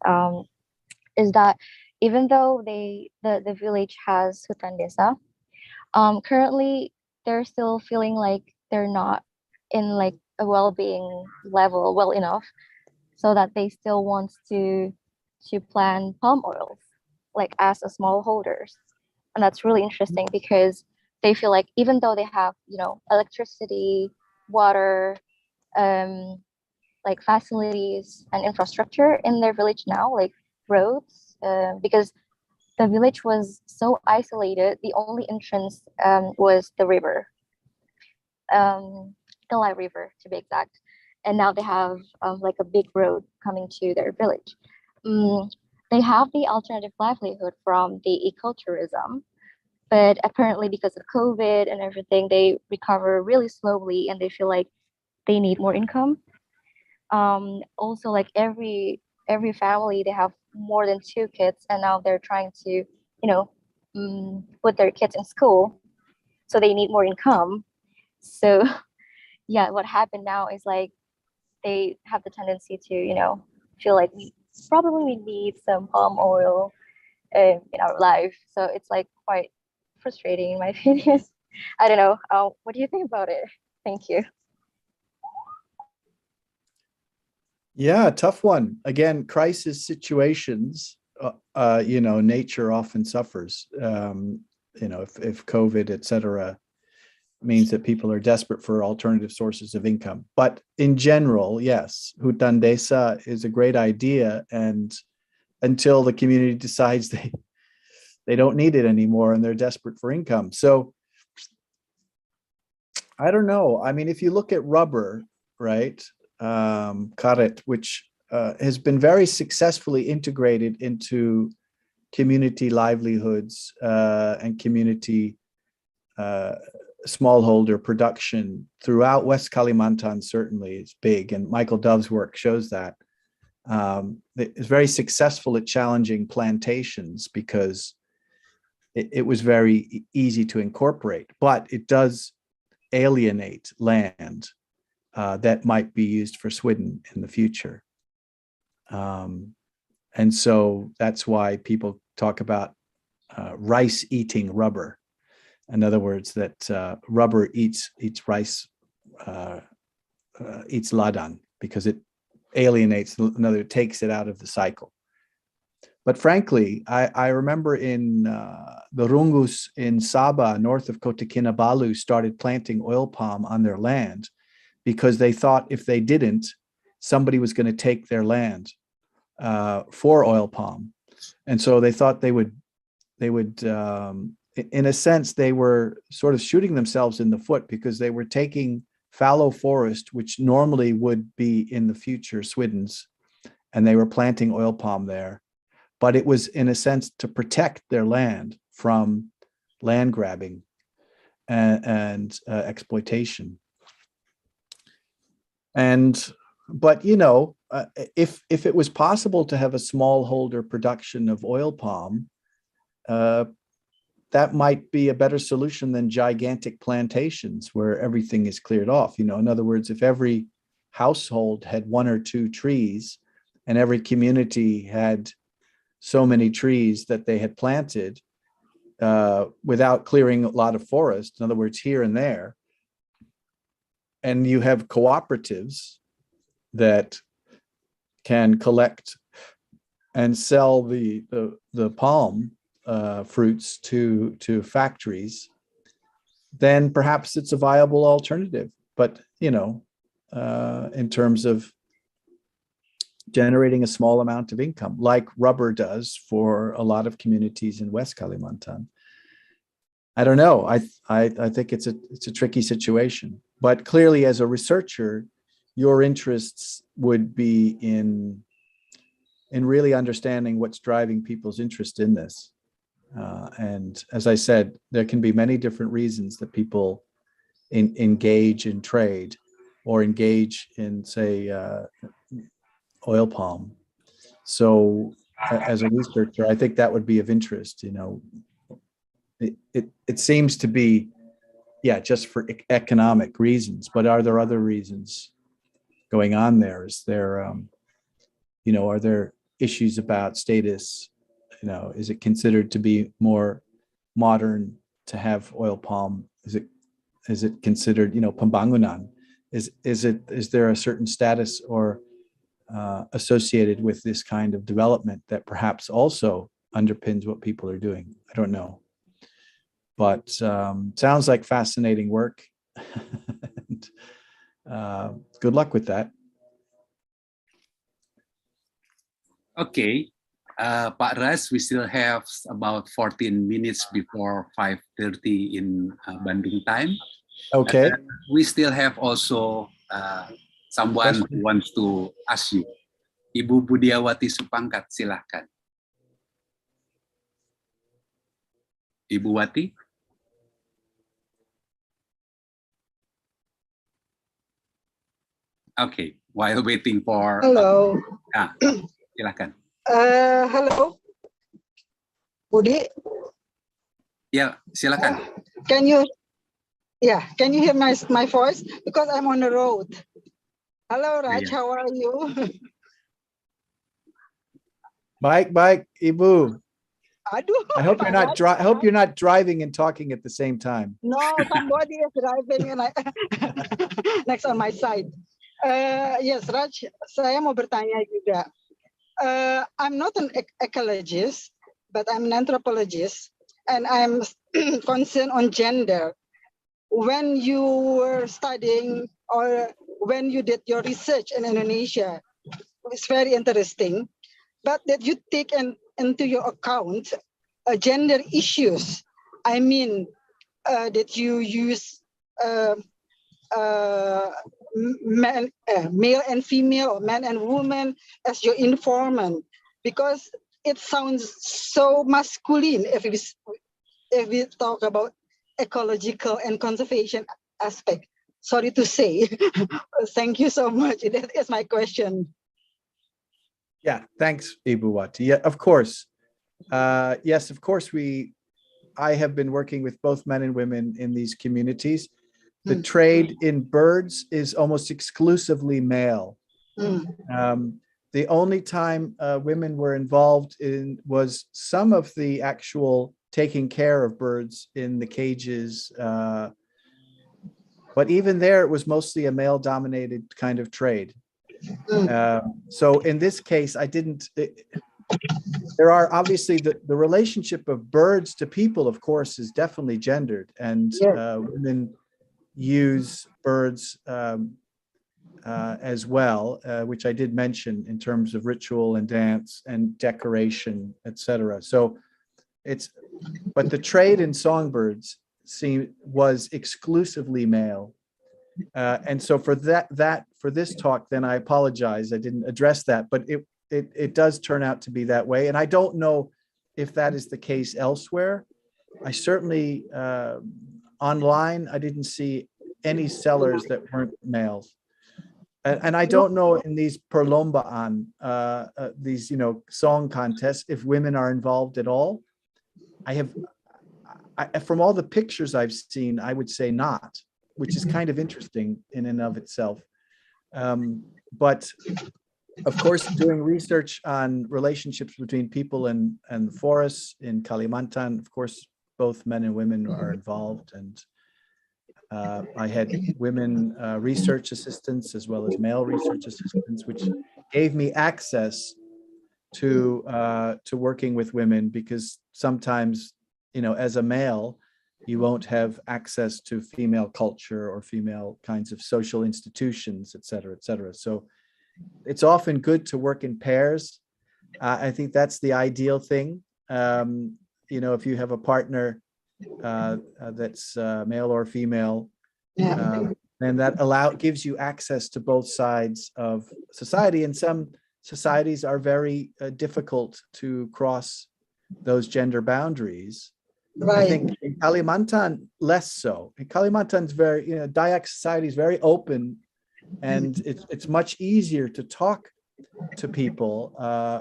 is that even though the village has hutan desa, currently they're still feeling like they're not in a well-being level well enough, so that they still want to plant palm oils as a smallholders. And that's really interesting because they feel like even though they have electricity, water, facilities and infrastructure in their village now, like roads, because the village was so isolated, the only entrance was the river, the Lai River to be exact. and now they have like a big road coming to their village. They have the alternative livelihood from the ecotourism, but apparently because of COVID and everything, they recover really slowly and they feel like they need more income. Also, like every family, they have more than 2 kids, and now they're trying to, put their kids in school, so they need more income. So yeah, what happened now is like they have the tendency to, feel like we need some palm oil in our life. So it's like quite frustrating in my opinion. I don't know. What do you think about it? Thank you. Yeah, tough one. Again, crisis situations, nature often suffers. If COVID, et cetera, means that people are desperate for alternative sources of income. But in general, yes, Hutan Desa is a great idea. And until the community decides they don't need it anymore and they're desperate for income. So I don't know. I mean, if you look at rubber, right, karet, which has been very successfully integrated into community livelihoods and community smallholder production throughout West Kalimantan, certainly is big, and Michael Dove's work shows that. It's very successful at challenging plantations because it was very easy to incorporate, but it does alienate land that might be used for swidden in the future. And so that's why people talk about rice eating rubber. In other words, that rubber eats rice, eats ladang, because it alienates, it takes it out of the cycle. But frankly, I remember in the Rungus in Sabah, north of Kota Kinabalu, started planting oil palm on their land because they thought if they didn't, somebody was going to take their land for oil palm. And so they thought they would, in a sense, they were sort of shooting themselves in the foot because they were taking fallow forest, which normally would be in the future Swidens, and they were planting oil palm there. But it was, in a sense, to protect their land from land grabbing and exploitation. But if it was possible to have a smallholder production of oil palm, that might be a better solution than gigantic plantations where everything is cleared off. In other words, if every household had 1 or 2 trees and every community had so many trees that they had planted without clearing a lot of forest, in other words, here and there, and you have cooperatives that can collect and sell the palm fruits to factories, then perhaps it's a viable alternative. But in terms of generating a small amount of income, like rubber does for a lot of communities in West Kalimantan, I don't know. I think it's a tricky situation. But clearly, as a researcher, your interests would be in really understanding what's driving people's interest in this. And as I said, there can be many different reasons that people engage in trade or engage in, say, oil palm. So as a researcher, I think that would be of interest. It seems to be, just for economic reasons, but are there other reasons going on there? Is there, are there issues about status? Is it considered to be more modern to have oil palm? Is it considered, pembangunan? Is there a certain status or associated with this kind of development that perhaps also underpins what people are doing? I don't know, but sounds like fascinating work. And, good luck with that. Okay. Pak Ras, we still have about 14 minutes before 5:30 in Bandung time. Okay. We still have also Someone who wants to ask you. Ibu Budiawati Supangkat, silahkan. Ibu Wati? Okay, while waiting for... Hello. Silahkan. Hello. Budi, Ya, silakan. can you hear my voice? Because I'm on the road. Hello, Raj, Yeah. how are you? Baik, Ibu. Aduh, I hope you're not Raj, I hope you're not driving and talking at the same time. No, somebody is driving and next on my side. Yes, Raj, saya mau bertanya juga. I'm not an ecologist, but I'm an anthropologist, and I'm concerned on gender. When you were studying or when you did your research in Indonesia, it's very interesting. But that you take into your account gender issues. I mean, that you use male and female or man and woman as your informant, because it sounds so masculine if we talk about ecological and conservation aspect. Sorry to say. Thank you so much. That is my question. Yeah, thanks, Ibu Wati. Yeah, of course. Yes, of course, I have been working with both men and women in these communities. The trade in birds is almost exclusively male. The only time women were involved in was some of the actual taking care of birds in the cages. But even there, it was mostly a male-dominated kind of trade. So in this case, there are obviously the relationship of birds to people, of course, is definitely gendered, and women use birds as well, which I did mention in terms of ritual and dance and decoration, etc. So but the trade in songbirds was exclusively male. And so for this talk, then I apologize, I didn't address that, but it does turn out to be that way. And I don't know if that is the case elsewhere. I certainly, online, I didn't see any sellers that weren't males. And I don't know in these perlombaan, these, song contests, if women are involved at all. From all the pictures I've seen, I would say not, which is kind of interesting in and of itself. But of course, doing research on relationships between people and the forests in Kalimantan, of course, both men and women are involved. And I had women research assistants as well as male research assistants, which gave me access to working with women, because sometimes, as a male, you won't have access to female culture or female kinds of social institutions, et cetera, et cetera. So it's often good to work in pairs. I think that's the ideal thing. If you have a partner that's male or female, then that gives you access to both sides of society. And some societies are very difficult to cross those gender boundaries. Right. I think in Kalimantan, less so. In Kalimantan's very, Dayak society is very open, and it's much easier to talk to people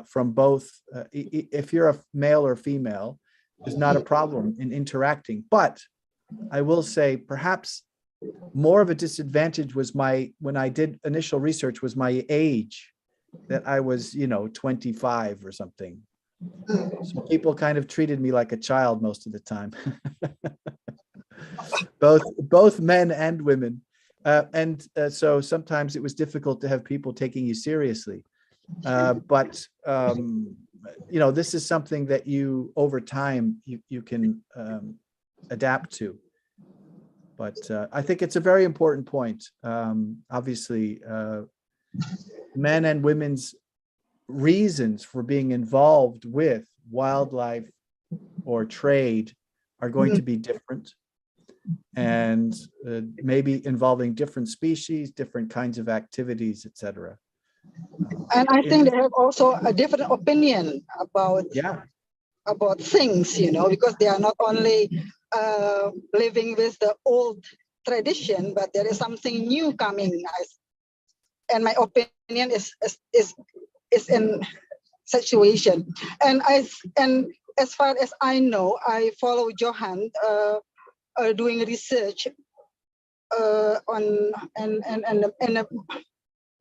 from both. If you're a male or female, is not a problem in interacting. But I will say perhaps more of a disadvantage was when I did initial research, was my age, that I was, 25 or something. So people kind of treated me like a child most of the time. both men and women. So sometimes it was difficult to have people taking you seriously. But this is something that you, over time, you can adapt to. But I think it's a very important point. Obviously, men and women's reasons for being involved with wildlife or trade are going to be different. and maybe involving different species, different kinds of activities, etc. And I think they have also a different opinion about Yeah, things, because they are not only living with the old tradition, but there is something new coming. And my opinion is in situation. And as far as I know, I follow Johan doing research on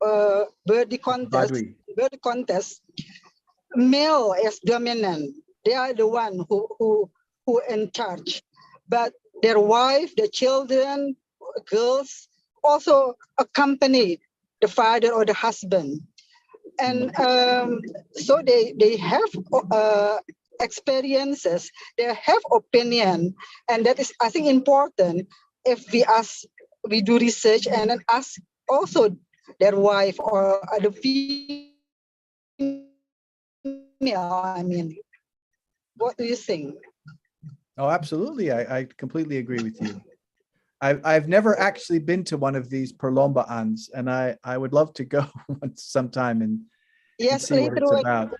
a birdie contest. Badui. Bird contest, male is dominant. They are the one who in charge, but their wife, their children, girls also accompany the father or the husband, and so they have experiences, they have opinion, and that is, I think, important. If we do research and then ask also their wife or the female. I mean, what do you think? Oh, absolutely. I completely agree with you. I've never actually been to one of these perlombaans, and I would love to go sometime and Yes, see what later it's on, about.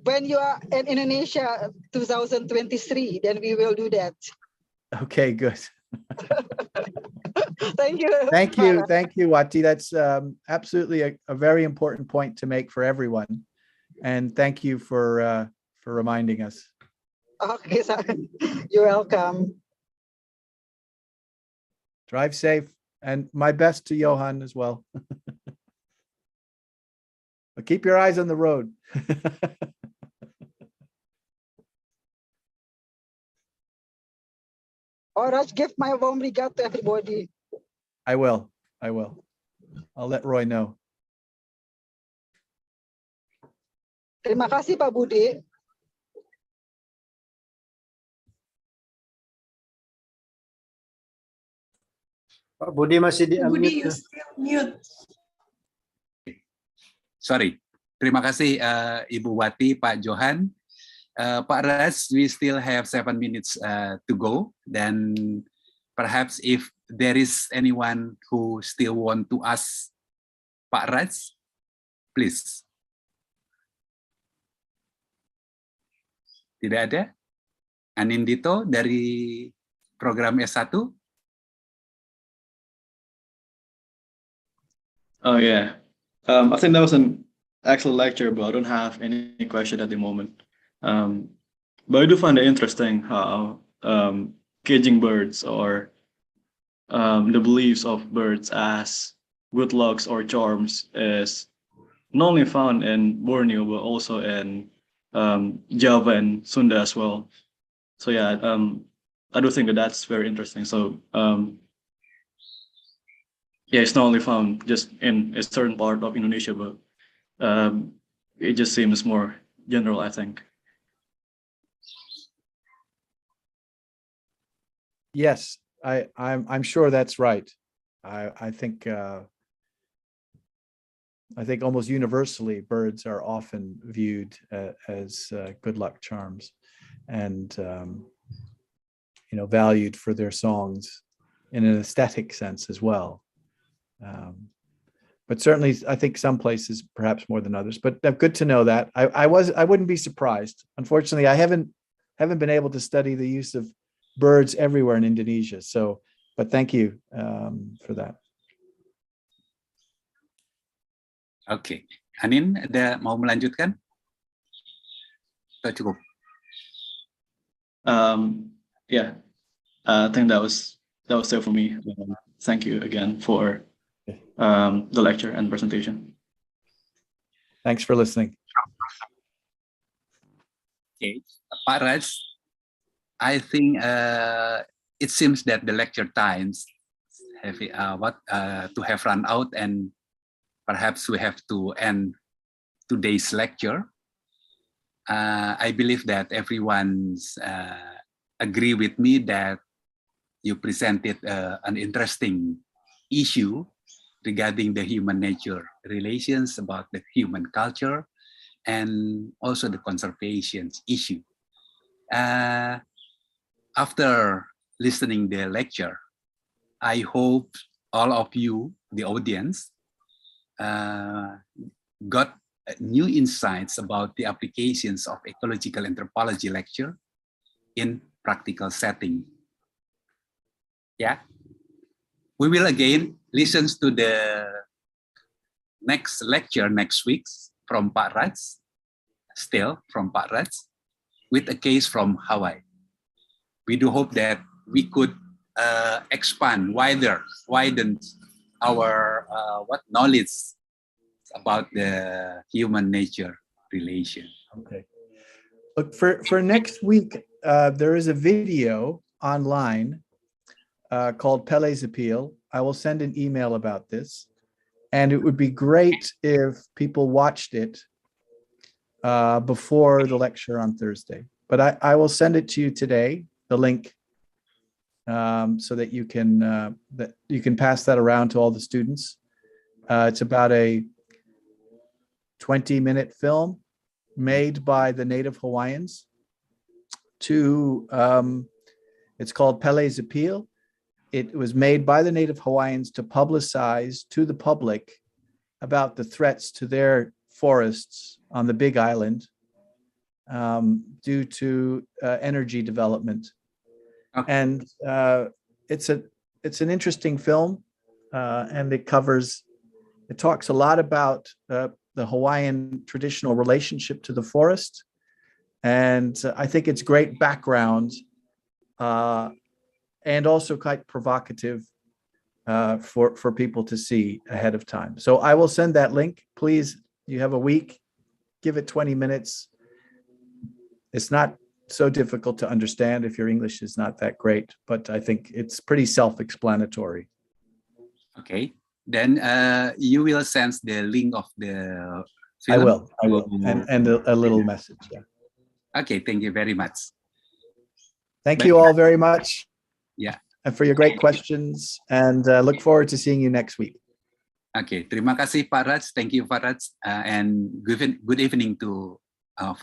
when you are in Indonesia 2023, then we will do that. Okay, good. Thank you. Thank you. Farah. Thank you, Wati. That's absolutely a very important point to make for everyone. And thank you for reminding us. Okay, so you're welcome. Drive safe, and my best to Johan as well. But keep your eyes on the road. All right, give my warm regard to everybody. I will. I'll let Roy know. Terima kasih Pak Budi. Pak Budi masih di Budi, unmute. you still mute. Sorry. Terima kasih Ibu Wati, Pak Johan. Pak Ras, we still have 7 minutes to go. Then perhaps if there is anyone who still want to ask Pak Ras, please. Tidak ada? Anindito dari program S1? Oh yeah, I think that was an excellent lecture, but I don't have any question at the moment. But I do find it interesting how caging birds or the beliefs of birds as good lucks or charms is not only found in Borneo but also in Java and Sunda as well. So yeah, I do think that that's very interesting. So yeah, it's not only found just in a certain part of Indonesia, but it just seems more general, I think. Yes, I'm sure that's right. I think almost universally birds are often viewed as good luck charms, and valued for their songs in an aesthetic sense as well. But certainly, I think some places perhaps more than others. But good to know that. I wouldn't be surprised. Unfortunately, I haven't been able to study the use of birds everywhere in Indonesia. So, but thank you for that. Oke, Anin, ada mau melanjutkan? Atau cukup? Yeah, I think that was it for me. Thank you again for the lecture and presentation. Thanks for listening. Okay, Pak Raj, I think it seems that the lecture times have to have run out, and perhaps we have to end today's lecture. I believe that everyone's agree with me that you presented an interesting issue regarding the human nature relations, about the human culture, and also the conservation issue. After listening the lecture. I hope all of you, the audience, got new insights about the applications of ecological anthropology lecture in practical setting. Yeah, we will again listen to the next lecture next week from Pak Raj, still from Pak Raj, with a case from Hawaii. We do hope that we could widen our knowledge about the human nature relation. Okay. Look, for next week, there is a video online called Pele's Appeal. I will send an email about this. And it would be great if people watched it before the lecture on Thursday. But I will send it to you today, the link, so that you can pass that around to all the students. It's about a 20-minute film made by the native Hawaiians. It's called Pele's Appeal. It was made by the native Hawaiians to publicize to the public about the threats to their forests on the Big Island due to energy development. Okay. And it's an interesting film, and it talks a lot about the Hawaiian traditional relationship to the forest. And I think it's great background and also quite provocative for people to see ahead of time. So I will send that link. Please, you have a week, give it 20 minutes. It's not so difficult to understand if your English is not that great, but I think it's pretty self-explanatory. Okay, then you will send the link of the film? I will, and a little message, yeah. Okay, thank you very much. Thank you all very much. Yeah. And for your great questions, and look forward to seeing you next week. Okay, terima kasih Pak Raj. Thank you Pak Raj, and good evening to